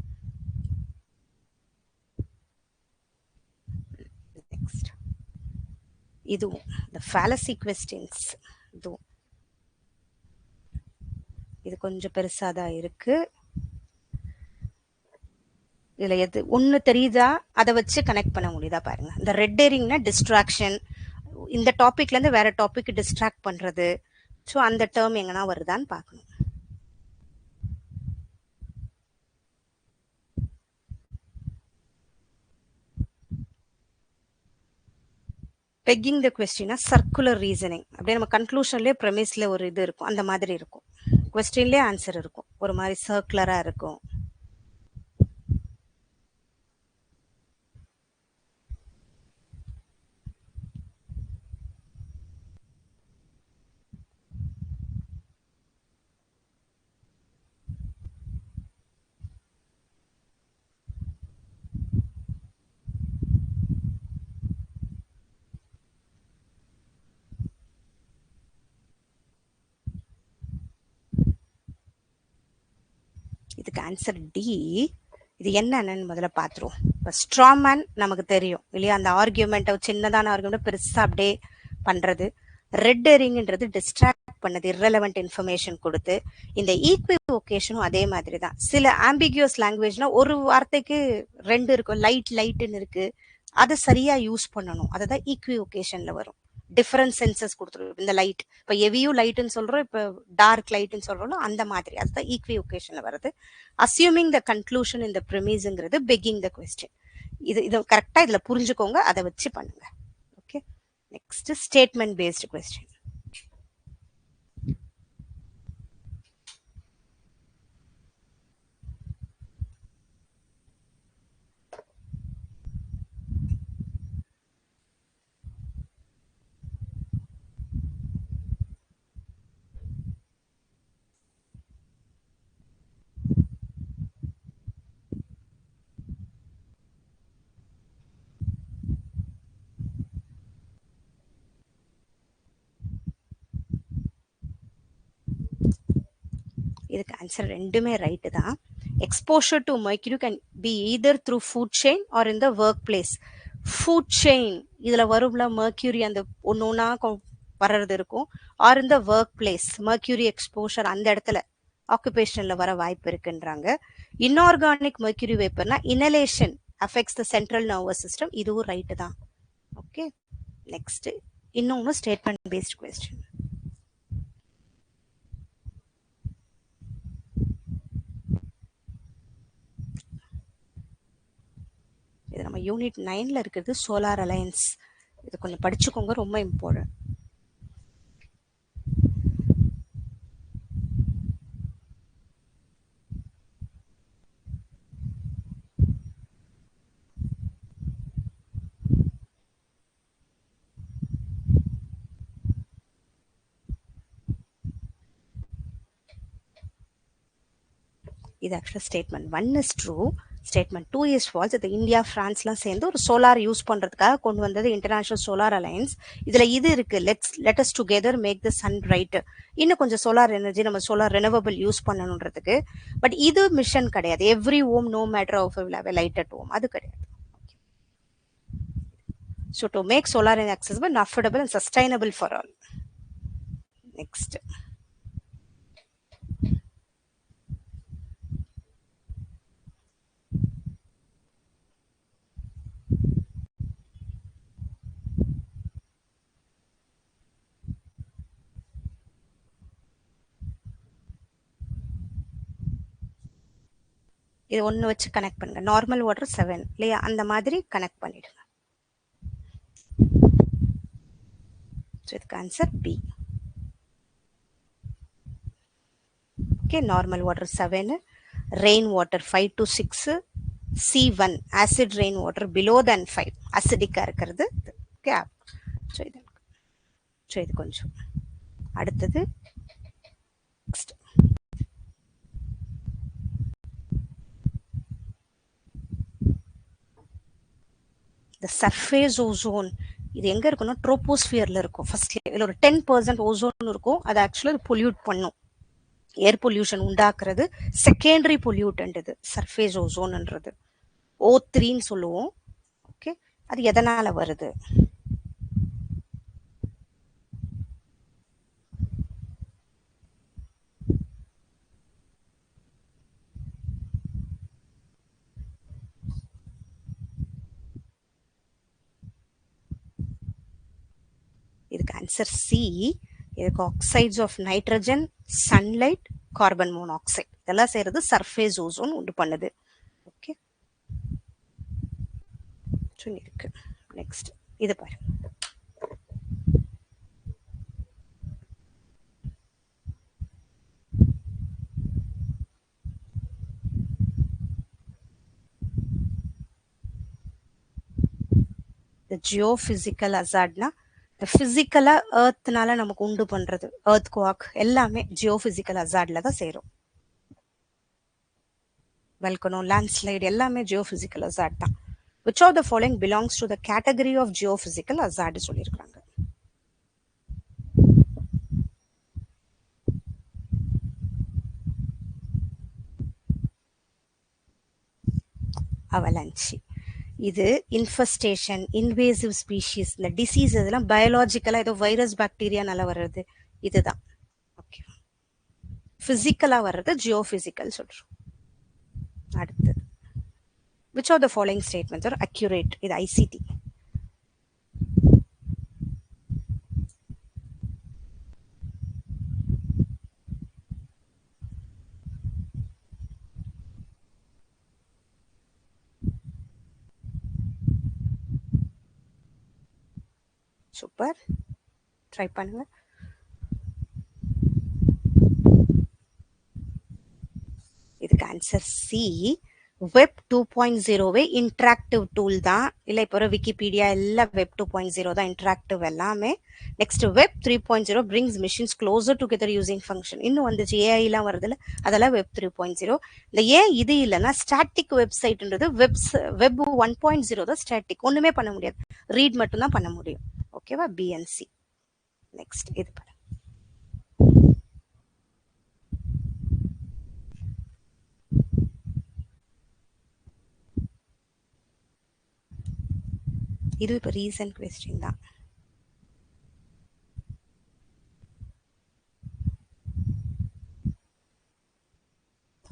நெக்ஸ்ட் இதுவும் இந்த ஃபேலசி கொஸ்டின்ஸ், இதுவும் இது கொஞ்சம் பெருசா தான் இருக்கு. இதுல எது ஒண்ணு தெரியுதா, அதை வச்சு கனெக்ட் பண்ண முடியுதா பாருங்க. இந்த ரெட் ஹெரிங்னா டிஸ்ட்ராக்ஷன், இந்த டாபிக்ல இருந்து வேற டாபிக் டிஸ்ட்ராக்ட் பண்றது. ஸோ அந்த டேர்ம் எங்கன்னா வருதான்னு பார்க்கணும். பெக்கிங் த கொஸ்டினா சர்க்குலர் ரீசனிங். அப்படியே நம்ம கன்க்ளூஷன்லேயே ப்ரெமிஸ்ல ஒரு இது இருக்கும், அந்த மாதிரி இருக்கும். கொஸ்டின்லேயே ஆன்சர் இருக்கும், ஒரு மாதிரி சர்க்குலரா இருக்கும். இதுக்கு ஆன்சர் டி. இது என்னன்னு முதல்ல பார்த்துருவோம். இப்போ ஸ்ட்ராமேன் நமக்கு தெரியும் இல்லையா, அந்த ஆர்கியூமெண்ட்டை சின்னதான ஆர்கியூமெண்ட் பெருசா அப்படியே பண்றது. ரெட் ஹெரிங்ன்றது டிஸ்ட்ராக்ட் பண்ணது, irrelevant இன்ஃபர்மேஷன் கொடுத்து. இந்த ஈக்விவோகேஷனும் அதே மாதிரி தான். சில ஆம்பிகியூஸ் லாங்குவேஜ்னா ஒரு வார்த்தைக்கு ரெண்டு இருக்கும், லைட்னு இருக்கு, அதை சரியா யூஸ் பண்ணணும், அதை தான் ஈக்விவோகேஷன்ல வரும். டிஃபரன்ட் சென்சஸ் கொடுத்துரும். இந்த லைட் இப்போ எவியும் லைட்னு சொல்றோம், இப்போ டார்க் லைட்னு சொல்றோம், அந்த மாதிரி அதுதான் ஈக்விவோகேஷன்ல வருது. அசியூமிங் த கன்க்ளூஷன் இந்த ப்ரெமிஸ்ங்கிறது பெக்கிங் த கொஸ்டின். இது கரெக்டா இதுல புரிஞ்சுக்கோங்க, அதை வச்சு பண்ணுங்க. Okay, next statement based question. இதுக்கு ஆன்சர் ரெண்டுமே ரைட்டு தான். Exposure to mercury can be either through food chain or in the work place. Food chain இதுல வரும்ல, மெர்க்யூரி அந்த ஒன்னொன்னா வர்றது இருக்கும். Or in the work place, mercury exposure அந்த இடத்துல ஆக்குபேஷன்ல வர வாய்ப்பு இருக்குன்றாங்க. இன்ஆர்கானிக் மெர்க்யூரி வேப்பர்னா inhalation affects the central nervous system. இதுவும் ரைட்டு தான். ஓகே, நெக்ஸ்ட் இன்னொன்று ஸ்டேட்மெண்ட் பேஸ்ட் கொஸ்டின். இது நம்ம யூனிட் 9ல இருக்கிறது, சோலார் அலையன்ஸ். இது கொஞ்சம் படிச்சுக்கோங்க, ரொம்ப இம்பார்ட்டன்ட். இது ஆக்சுவலாக statement 1 is true, statement 2 is false. இது இந்தியா பிரான்ஸ்லாம் சேர்ந்து ஒரு சோலார் யூஸ் பண்றதுக்காக கொண்டு வந்தது இன்டர்நேஷனல் சோலார் அலையன்ஸ். இதுல இது இருக்கு, let us together make the sun bright. இன்னும் கொஞ்சம் சோலார் எனர்ஜி, நம்ம சோலார் ரெனவபிள் யூஸ் பண்ணணுன்றதுக்கு. பட் இது மிஷன் கிடையாது. Every home no matter of light at home, அது கிடையாது. So to make solar energy accessible, affordable and sustainable for all. Next. இது ஒன்று வச்சு கனெக்ட் பண்ணுங்க. நார்மல் வாட்டர் 7 இல்லையா, அந்த மாதிரி கனெக்ட் பண்ணிடுங்க. ஸோ இதுக்கு answer B. Okay, normal water 7, rain water 5 to 6, C1 acid rain water below then 5 அசிடிக்காக இருக்கிறது. கேப். ஸோ இது கொஞ்சம். அடுத்தது நெக்ஸ்ட் இந்த சர்ஃபேஸ் ஓசோன் இது எங்க இருக்குன்னா ட்ரோபோஸ்பியர்ல இருக்கும். ஃபர்ஸ்ட் இதுல ஒரு 10% ஓசோன் இருக்கும். அது ஆக்சுவலா பொல்யூட் பண்ணும், ஏர் பொல்யூஷன் உண்டாக்குறது. செகண்டரி பொல்யூட்டன்ட் இது சர்ஃபேஸ் ஓசோன்ன்றது, O3ன்னு சொல்லுவோம். ஓகே, அது எதனால வருது? இதுக்கு ஆன்சர் சி. இதுக்கு oxides of nitrogen, sunlight, carbon monoxide இதெல்லாம் செய்யறது சர்ஃபேஸ் ஓசோன் உண்டு பண்ணுது. ஓகே, இருக்கு. நெக்ஸ்ட் இது பாரு. இந்த ஜியோபிசிக்கல் அசார்ட்னா இந்த பிசிக்கலா எர்த்னால நமக்கு உண்டு பண்றது, எர்த் குவாக் எல்லாமே ஜியோபிசிக்கல் அசார்ட்ல தான் சேரும். வெல்கனோ, லேண்ட்ஸ்லைடு எல்லாமே ஜியோபிசிக்கல் அசார்ட் தான். Which of the following belongs to the category of geophysical hazard சொல்லிருக்காங்க. அவலாஞ்சி. இது இன்ஃபெஸ்டேஷன், இன்வேசிவ் ஸ்பீஷீஸ், இந்த டிசீஸ் இதெல்லாம் பயாலஜிக்கலா ஏதோ வைரஸ் பாக்டீரியானால வர்றது இதுதான். ஓகே, பிசிக்கலா வர்றது ஜியோபிசிக்கல் சொல்றோம். அடுத்தது which of the following statements are accurate? இது ICT. சூப்பர், ட்ரை பண்ணுங்க. இதுக்கு ஆன்சர் சி. வெப் 2.0வே இன்ட்ராக்டிவ் டூல் தான். இல்லை இப்போ விக்கிபீடியா எல்லாம் வெப் 2.0 தான் இன்ட்ராக்டிவ் எல்லாமே. Next web 3.0 brings machines closer together using function. இன்னும் வந்துச்சு, ஏஐலாம் வருதுல்ல, அதெல்லாம் வெப் 3.0. இந்த ஏன் இது இல்லைன்னா ஸ்டாட்டிக் வெப்சைட்ன்றது வெப் 1.0 தான் ஸ்டாட்டிக், ஒண்ணுமே பண்ண முடியாது, ரீட் மட்டும் தான் பண்ண முடியும். ஓகேவா, பிஎன்சி. நெக்ஸ்ட் இது பண்ண. இது இப்போ ரீசன்ட் கொஸ்டின் தான்.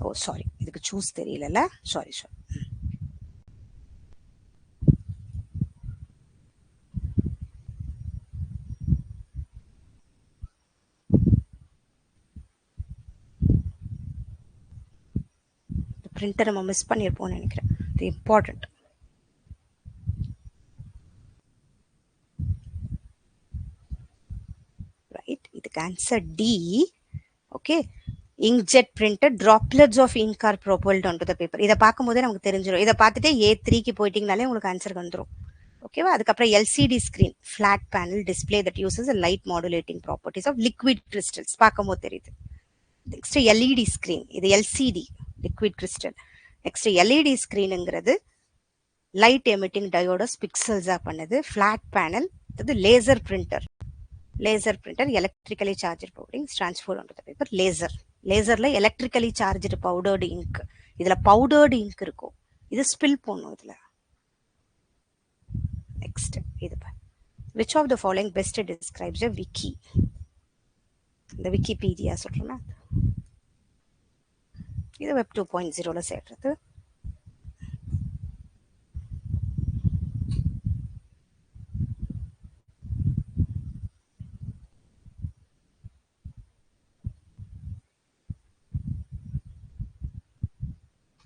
ஓ சாரி, இதுக்கு சூஸ் தெரியல, சாரி. பிரிண்டர் நம்ம மிஸ் பண்ணியிருப்போம்னு நினைக்கிறேன். இது இம்பார்ட்டன்ட். ரைட், இதுக்கு answer D. Okay, inkjet printer, droplets of ink are propelled on to the paper. இதை பார்க்கும்போதே நமக்கு தெரிஞ்சிடும். இதை பார்த்துட்டு A3க்கு போயிட்டீங்கனாலே உங்களுக்கு ஆன்சர் வந்துடும். ஓகேவா, அதுக்கப்புறம் LCD screen, flat panel display that uses light modulating properties of liquid crystals, பார்க்கும்போது தெரியுது. நெக்ஸ்ட் எல்இடி ஸ்கிரீன், இது LCD, liquid crystal. Next LED ஸ்கிரீனுங்கிறது லைட் எமிட்டிங் டயோடஸ் பிக்சல்ஸா பண்ணுது. ஃபிளாட் பேனல், அது laser printer. Laser printer electrically charged powdering transfer on to the paper. லேசர்ல electrically charged powdered ink, இதுல powdered ink இருக்கும், இது spill பண்ணும் இதுல. நெக்ஸ்ட் இது பாரு. which of the following best describes a wiki? இந்த விக்கிபீடியா சொல்றோம்னா இது வெப் 2.0ல சேர்றது.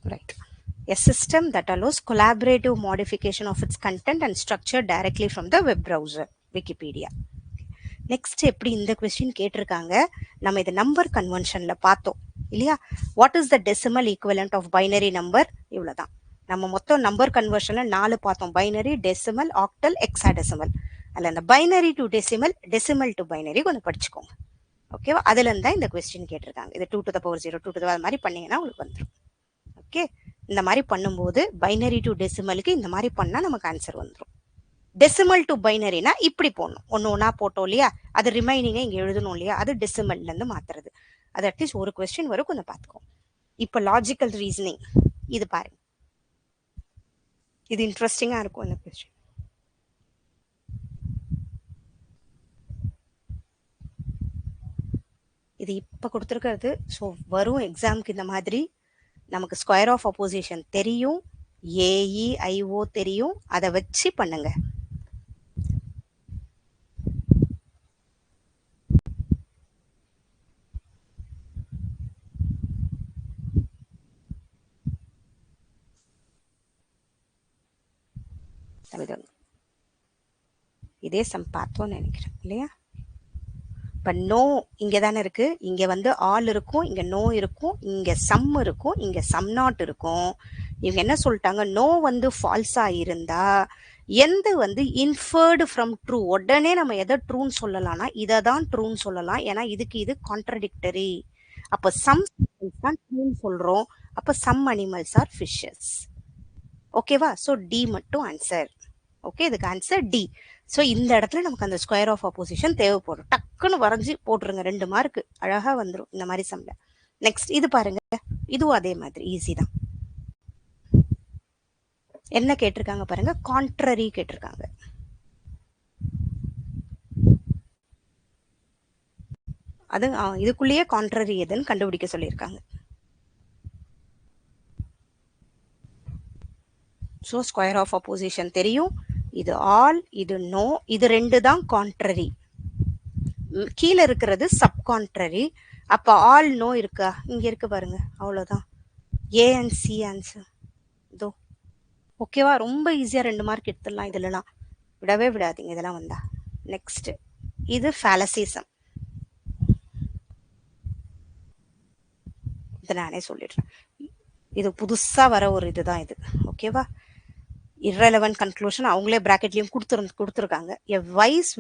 Right. A system that allows collaborative modification of its content and structure directly from the web browser. Wikipedia. Next எப்படி இந்த கொஸ்டின் கேட்டிருக்காங்க, நம்ம இது நம்பர் கன்வென்ஷன்ல பார்த்தோம் இல்லையா? What is the decimal equivalent of binary number? இவ்வளவுதான். நம்ம மொத்தம் நம்பர் கன்வர்ஷன்ல 4 பார்த்தோம், பைனரி, டெசிமல், ஆக்டல், ஹெக்ஸாடெசிமல். அதில் அந்த binary to decimal, decimal to binary கொஞ்சம் படிச்சுக்கோங்க. ஓகேவா? அதுல இருந்தா இந்த கொஸ்டின் கேட்டிருக்காங்க. இது 2 to the power 0, 2 to the அது மாதிரி பண்ணீங்கன்னா உங்களுக்கு வந்துடும். ஓகே, இந்த மாதிரி பண்ணும்போது பைனரி டு டெசிமலுக்கு இந்த மாதிரி பண்ணா நமக்கு ஆன்சர் வந்துடும். டெசிமல் டு பைனரினா இப்படி போடணும், ஒன்று ஒன்றா போட்டோம் இல்லையா, அது ரிமைனிங்கை இங்கே எழுதணும் இல்லையா, அது டெசிமல்ல இருந்து மாத்துறது. அது அட்லீஸ்ட் ஒரு கொஸ்டின் வரும், கொஞ்சம் பார்த்துக்கோங்க. இப்போ லாஜிக்கல் ரீசனிங் இது பாருங்க, இது இன்ட்ரெஸ்டிங்கா இருக்கும் இந்த கொஸ்டின். இது இப்போ கொடுத்துருக்கிறது. ஸோ வரும் எக்ஸாமுக்கு இந்த மாதிரி நமக்கு ஸ்கொயர் ஆஃப் அப்போசிஷன் தெரியும், ஏஇ ஐஓ தெரியும், அதை வச்சு பண்ணுங்க. இதே சம் பார்த்தோம்னு நினைக்கிறேன் இல்லையா? இப்போ நோ இங்கே தானே இருக்கு, இங்கே வந்து ஆல் இருக்கும், இங்கே நோ இருக்கும், இங்கே சம் இருக்கும், இங்கே சம் நாட் இருக்கும். இவங்க என்ன சொல்லிட்டாங்க, நோ வந்து ஃபால்ஸா இருந்தா எந்த வந்து இன்ஃபர்டு ஃப்ரம் ட்ரூ, உடனே நம்ம எதை ட்ரூன்னு சொல்லலாம்னா இதை தான் ட்ரூன்னு சொல்லலாம், ஏன்னா இதுக்கு இது கான்ட்ரடிக்டரி. அப்போ சம் தான் ட்ரூன்னு சொல்றோம், அப்போ சம் அனிமல்ஸ் ஆர் ஃபிஷஸ். ஓகேவா? ஸோ டி மட்டும் ஆன்சர். ஓகே, இதுக்கு ஆன்சர் டி. ஸோ இந்த இடத்துல நமக்கு அந்த ஸ்கொயர் ஆஃப் அப்போசிஷன் தேவைப்படும், டக்குன்னு வரைஞ்சி போட்டுருங்க, 2 மார்க் அழகா வந்துடும் இந்த மாதிரி சம்ல. நெக்ஸ்ட் இது பாருங்க, இதுவும் அதே மாதிரி ஈஸி தான். என்ன கேட்டிருக்காங்க பாருங்க, கான்ட்ரரி கேட்டிருக்காங்க. அது இதுக்குள்ளேயே கான்ட்ரரி எதுன்னு கண்டுபிடிக்க சொல்லியிருக்காங்க. ஸோ ஸ்கொயர் ஆஃப் அப்போசிஷன் தெரியும், இது ஆல், இது நோ, இது 2 தான் கான்ட்ரரி, கீழே இருக்கிறது சப் கான்ட்ரரி. அப்போ ஆல் நோ இருக்கா, இங்க இருக்கு பாருங்க, அவ்வளோதான். ஏ அண்ட் சி ஆன்சர் இதோ. ஓகேவா? ரொம்ப ஈஸியா 2 மார்க் எடுத்துடலாம், இதுலலாம் விடவே விடாதீங்க இதெல்லாம் வந்தா. நெக்ஸ்ட் இது ஃபேலசிசம், இதை நானே சொல்லிடுறேன், இது புதுசா வர ஒரு இதுதான் இது. ஓகேவா? irrelevant conclusion அவங்களே பிராக்கெட்லயும் கொடுத்துருக்காங்க. a wise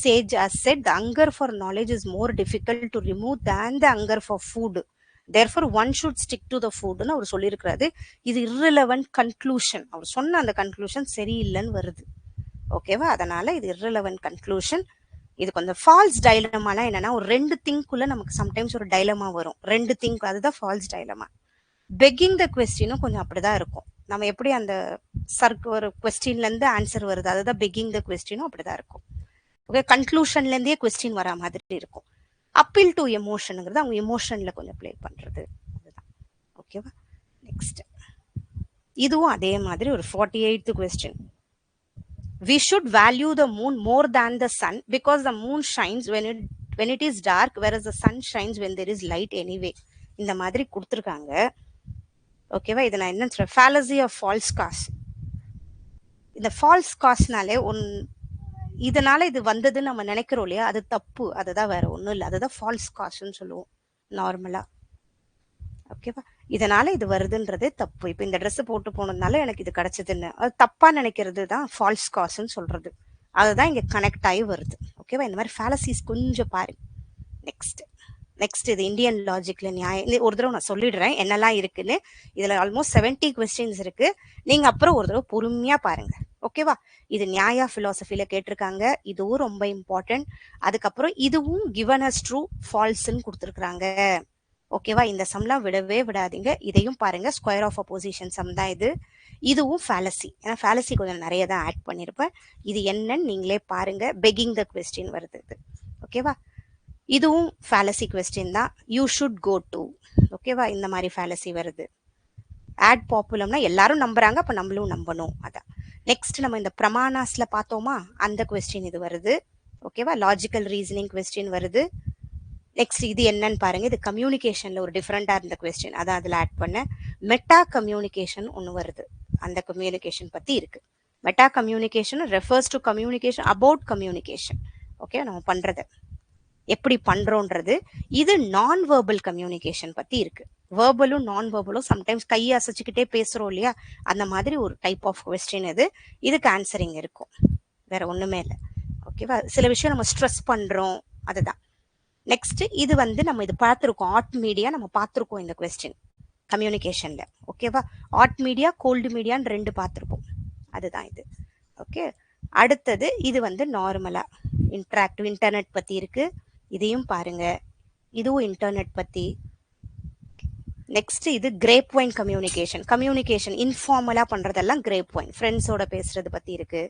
sage has said the hunger for knowledge is more difficult to remove than the hunger for food, therefore one should stick to the food னு அவர் சொல்லியிருக்கிறாரு. இது irrelevant conclusion, அவர் சொன்ன அந்த கன்க்ளூஷன் சரியில்லைன்னு வருது. ஓகேவா? அதனால இது irrelevant conclusion. இது கொஞ்சம் ஃபால்ஸ் டைலமானா என்னன்னா, ஒரு 2 திங்குள்ள நமக்கு சம்டைம்ஸ் ஒரு டைலமா வரும், 2 திங்க், அதுதான் ஃபால்ஸ் டைலமா. பெக்கிங் த கொஸ்டினும் கொஞ்சம் அப்படிதான் இருக்கும், நம்ம எப்படி அந்த ஒரு கொஸ்டின்ல இருந்து ஆன்சர் வருது, அதுதான் பெக்கிங் த கொஸ்டினும் அப்படிதான் இருக்கும். ஓகே, கன்க்ளூஷன்ல இருந்தே கொஸ்டின் வரா மாதிரி இருக்கும். அப்பீல் டு எமோஷனுங்கிறது அவங்க எமோஷன்ல கொஞ்சம் ப்ளே பண்றது, அதுதான். ஓகேவா? நெக்ஸ்ட் இதுவும் அதே மாதிரி ஒரு 48th question. We should value the moon more than the sun because the moon shines when it is dark, whereas the sun shines when there is light anyway. இந்த மாதிரி கொடுத்துருக்காங்க. ஓகேவா? இதை நான் என்ன சொல்றேன், fallacy of false cause. இந்த falls காஸ்னாலே இதனால இது வந்ததுன்னு நம்ம நினைக்கிறோம் இல்லையா, அது தப்பு, அதுதான், வேற ஒன்றும் இல்லை, அதுதான் ஃபால்ஸ் காஸ்ன்னு சொல்லுவோம் நார்மலா. ஓகேவா? இதனால இது வருதுன்றதே தப்பு. இப்போ இந்த ட்ரெஸ் போட்டு போனதுனால எனக்கு இது கிடைச்சதுன்னு அது தப்பா நினைக்கிறது தான் ஃபால்ஸ் காஸ்ன்னு சொல்றது, அதுதான் இங்க கனெக்ட் ஆகி வருது. ஓகேவா? இந்த மாதிரி ஃபேலசிஸ் கொஞ்சம் பாருங்க. நெக்ஸ்ட் இது இந்தியன் லாஜிக்ல நியாயம். ஒரு தடவை நான் சொல்லிடுறேன் என்னெல்லாம் இருக்குன்னு. இதுல ஆல்மோஸ்ட் 70 கொஸ்டின்ஸ் இருக்கு, நீங்க அப்புறம் ஒரு தடவை பொறுமையா பாருங்க. ஓகேவா? இது நியாயா பிலாசபில கேட்டிருக்காங்க, இதுவும் ரொம்ப இம்பார்ட்டன்ட். அதுக்கப்புறம் இதுவும் கிவன் அஸ் ட்ரூ ஃபால்ஸ்ன்னு கொடுத்துருக்காங்க. ஓகேவா? இந்த சம்லாம் விடவே விடாதீங்க, இதையும் பாருங்க. ஸ்கொயர் ஆஃப் அப்போசிஷன் சம் தான் இது. இதுவும் ஃபேலசி, ஏன்னா ஃபேலசி கொஞ்சம் நிறைய தான் ஆட் பண்ணியிருப்பேன். இது என்னன்னு நீங்களே பாருங்க. பெக்கிங் த கொஸ்டின் வருது இது. ஓகேவா? இதுவும் ஃபேலசி கொஸ்டின் தான். You should go to. ஓகேவா? இந்த மாதிரி ஃபேலசி வருது. ஆட் பாப்புலம்னா எல்லாரும் நம்புறாங்க, அப்ப நம்மளும் நம்பணும், அதான். நெக்ஸ்ட் நம்ம இந்த பிரமாணாஸ்ல பார்த்தோமா, அந்த கொஸ்டின் இது வருது. ஓகேவா? லாஜிக்கல் ரீசனிங் கொஸ்டின் வருது. நெக்ஸ்ட் இது என்னன்னு பாருங்க, இது கம்யூனிகேஷன்ல ஒரு டிஃப்ரெண்டா இருந்த கொஸ்டின், அதான் அதுல ஆட் பண்ண. மெட்டா கம்யூனிகேஷன் ஒன்று வருது, அந்த கம்யூனிகேஷன் பத்தி இருக்கு. Meta communication refers to communication about communication. Okay, நம்ம பண்றது எப்படி பண்றோன்றது. இது நான் வெர்பல் கம்யூனிகேஷன் பத்தி இருக்கு. வெர்பலும் நான் வெர்பலும் சம்டைம்ஸ் கையை அசைச்சுக்கிட்டே பேசுறோம் இல்லையா, அந்த மாதிரி ஒரு டைப் ஆஃப் கொஸ்டின் இது. இதுக்கு ஆன்சரிங் இருக்கும். வேற ஒண்ணுமே இல்லை. ஓகேவா? சில விஷயம் நம்ம ஸ்ட்ரெஸ் பண்றோம், அதுதான். நெக்ஸ்ட் இது வந்து நம்ம இது பார்த்துருக்கோம், ஆர்ட் மீடியா நம்ம பார்த்துருக்கோம் இந்த கொஸ்டின் கம்யூனிகேஷன்ல. ஓகேவா? ஆர்ட் மீடியா, கோல்டு மீடியான்னு 2 பார்த்துருப்போம், அதுதான் இது. ஓகே, அடுத்தது இது வந்து நார்மலா இன்டராக்டிவ் இன்டர்நெட் பத்தி இருக்கு, இதையும் பாருங்க. இதுவும் இன்டர்நெட் பத்தி. நெக்ஸ்ட் இது கிரேப் வைன் கம்யூனிகேஷன். கம்யூனிகேஷன் இன்ஃபார்மலா பண்றதெல்லாம் கிரேப் வைன், ஃப்ரெண்ட்ஸோட பேசுறது பத்தி இருக்கு.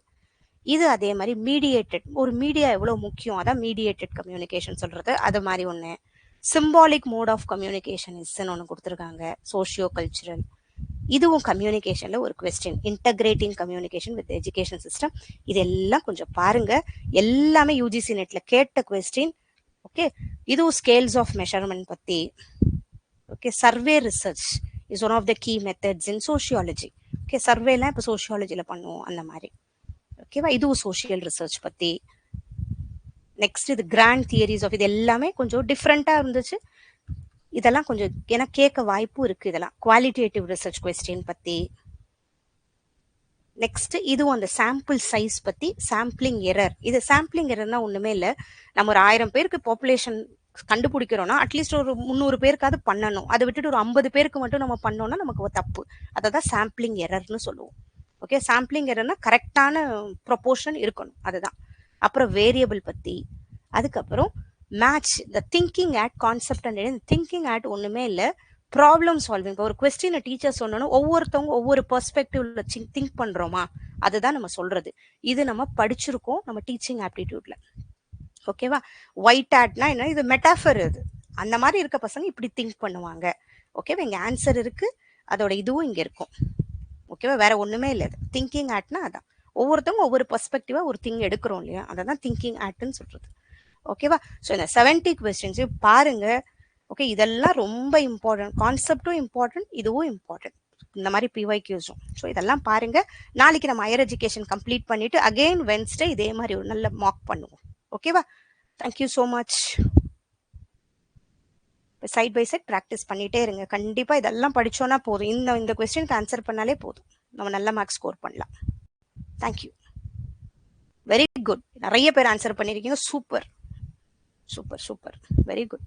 இது அதே மாதிரி மீடியேட்டட், ஒரு மீடியா எவ்வளவு முக்கியம், அதான் மீடியேட்டட் கம்யூனிகேஷன் சொல்றது, அது மாதிரி ஒண்ணு. சிம்பாலிக் மோட் ஆஃப் கம்யூனிகேஷன் இஸ்ன்னு ஒன்று கொடுத்துருக்காங்க, சோஷியோ கல்ச்சுரல். இதுவும் கம்யூனிகேஷன்ல ஒரு question, integrating communication with education system. இதெல்லாம் கொஞ்சம் பாருங்க, எல்லாமே யூஜிசி நெட்ல கேட்ட கொஸ்டின். ஓகே, இதுவும் ஸ்கேல்ஸ் ஆஃப் மெஷர்மெண்ட் பத்தி. Okay, survey research is one of the key methods in sociology. Okay, சர்வேலாம் இப்போ சோஷியாலஜில பண்ணுவோம் அந்த மாதிரி. ஓகேவா? இதுவும் சோஷியல் ரிசர்ச் பத்தி. நெக்ஸ்ட் இது கிராண்ட் தியரிஸ் ஆஃப், இது எல்லாமே கொஞ்சம் டிஃப்ரெண்டா இருந்துச்சு, இதெல்லாம் கொஞ்சம் ஏன்னா கேட்க வாய்ப்பும் இருக்கு. இதெல்லாம் குவாலிட்டேட்டிவ் ரிசர்ச் கொஸ்டின் பத்தி. நெக்ஸ்ட் இதுவும் அந்த சாம்பிள் சைஸ் பத்தி, சாம்பிளிங் எரர். இது சாம்பிளிங் எரர்னா ஒண்ணுமே இல்லை, நம்ம ஒரு 1000 பேருக்கு பாப்புலேஷன் கண்டுபிடிக்கிறோம்னா அட்லீஸ்ட் ஒரு 300 பேருக்காவது பண்ணணும், அதை விட்டுட்டு ஒரு 50 பேருக்கு மட்டும் நம்ம பண்ணோம்னா நமக்கு ஒரு தப்பு. அதை தான் சாம்பிளிங் எரர்னு சொல்லுவோம். ஓகே, சாம்பிளிங் எரர்னா கரெக்டான ப்ரொபோர்ஷன் இருக்கணும், அதுதான். அப்புறம் வேரியபிள் பத்தி. அதுக்கப்புறம் match the thinking odd concept and thinking odd ஒண்ணுமே இல்லை, ப்ராப்ளம் சால்விங். ஒரு கொஸ்டினை டீச்சர் சொன்னோன்னா ஒவ்வொருத்தவங்க ஒவ்வொரு பெர்ஸ்பெக்டிவ்ல திங்க் பண்றோமா, அதுதான் நம்ம சொல்றது. இது நம்ம படிச்சிருக்கோம் நம்ம டீச்சிங் ஆப்டிடியூட்ல. ஓகேவா? ஒயிட் ஆட்னா என்ன, இது மெட்டாஃபர், இது அந்த மாதிரி இருக்க பசங்க இப்படி திங்க் பண்ணுவாங்க. ஓகேவா? இங்க ஆன்சர் இருக்கு, அதோட இதுவும் இங்க இருக்கும். ஓகேவா? வேற ஒண்ணுமே இல்லை. திங்கிங் ஆட்னா அதான், ஒவ்வொருத்தவங்க ஒவ்வொரு பெர்ஸ்பெக்டிவா ஒரு திங் எடுக்கிறோம் இல்லையா, அதான் திங்கிங் ஆட்னு சொல்றது. ஓகேவா? ஸோ இந்த 70 கொஸ்டின்ஸ் பாருங்க. ஓகே, இதெல்லாம் ரொம்ப இம்பார்ட்டன்ட், கான்செப்டும் இம்பார்ட்டன்ட், இதுவும் இம்பார்ட்டன்ட், இந்த மாதிரி பிஒய்க்யூஸும். ஸோ இதெல்லாம் பாருங்க. நாளைக்கு நம்ம ஹையர் எஜுகேஷன் கம்ப்ளீட் பண்ணிட்டு அகெயின் வென்ஸ்டே இதே மாதிரி ஒரு நல்ல மார்க் பண்ணுவோம். ஓகேவா? Thank you so much. Side by side practice பண்ணிட்டே இருங்க. கண்டிப்பா இதெல்லாம் படிச்சோன்னா போதும், இந்த கொஸ்டினுக்கு ஆன்சர் பண்ணாலே போதும், நம்ம நல்ல மார்க் ஸ்கோர் பண்ணலாம். தேங்க்யூ. வெரி குட், நிறைய பேர் ஆன்சர் பண்ணிருக்கீங்க. Super super super, very good.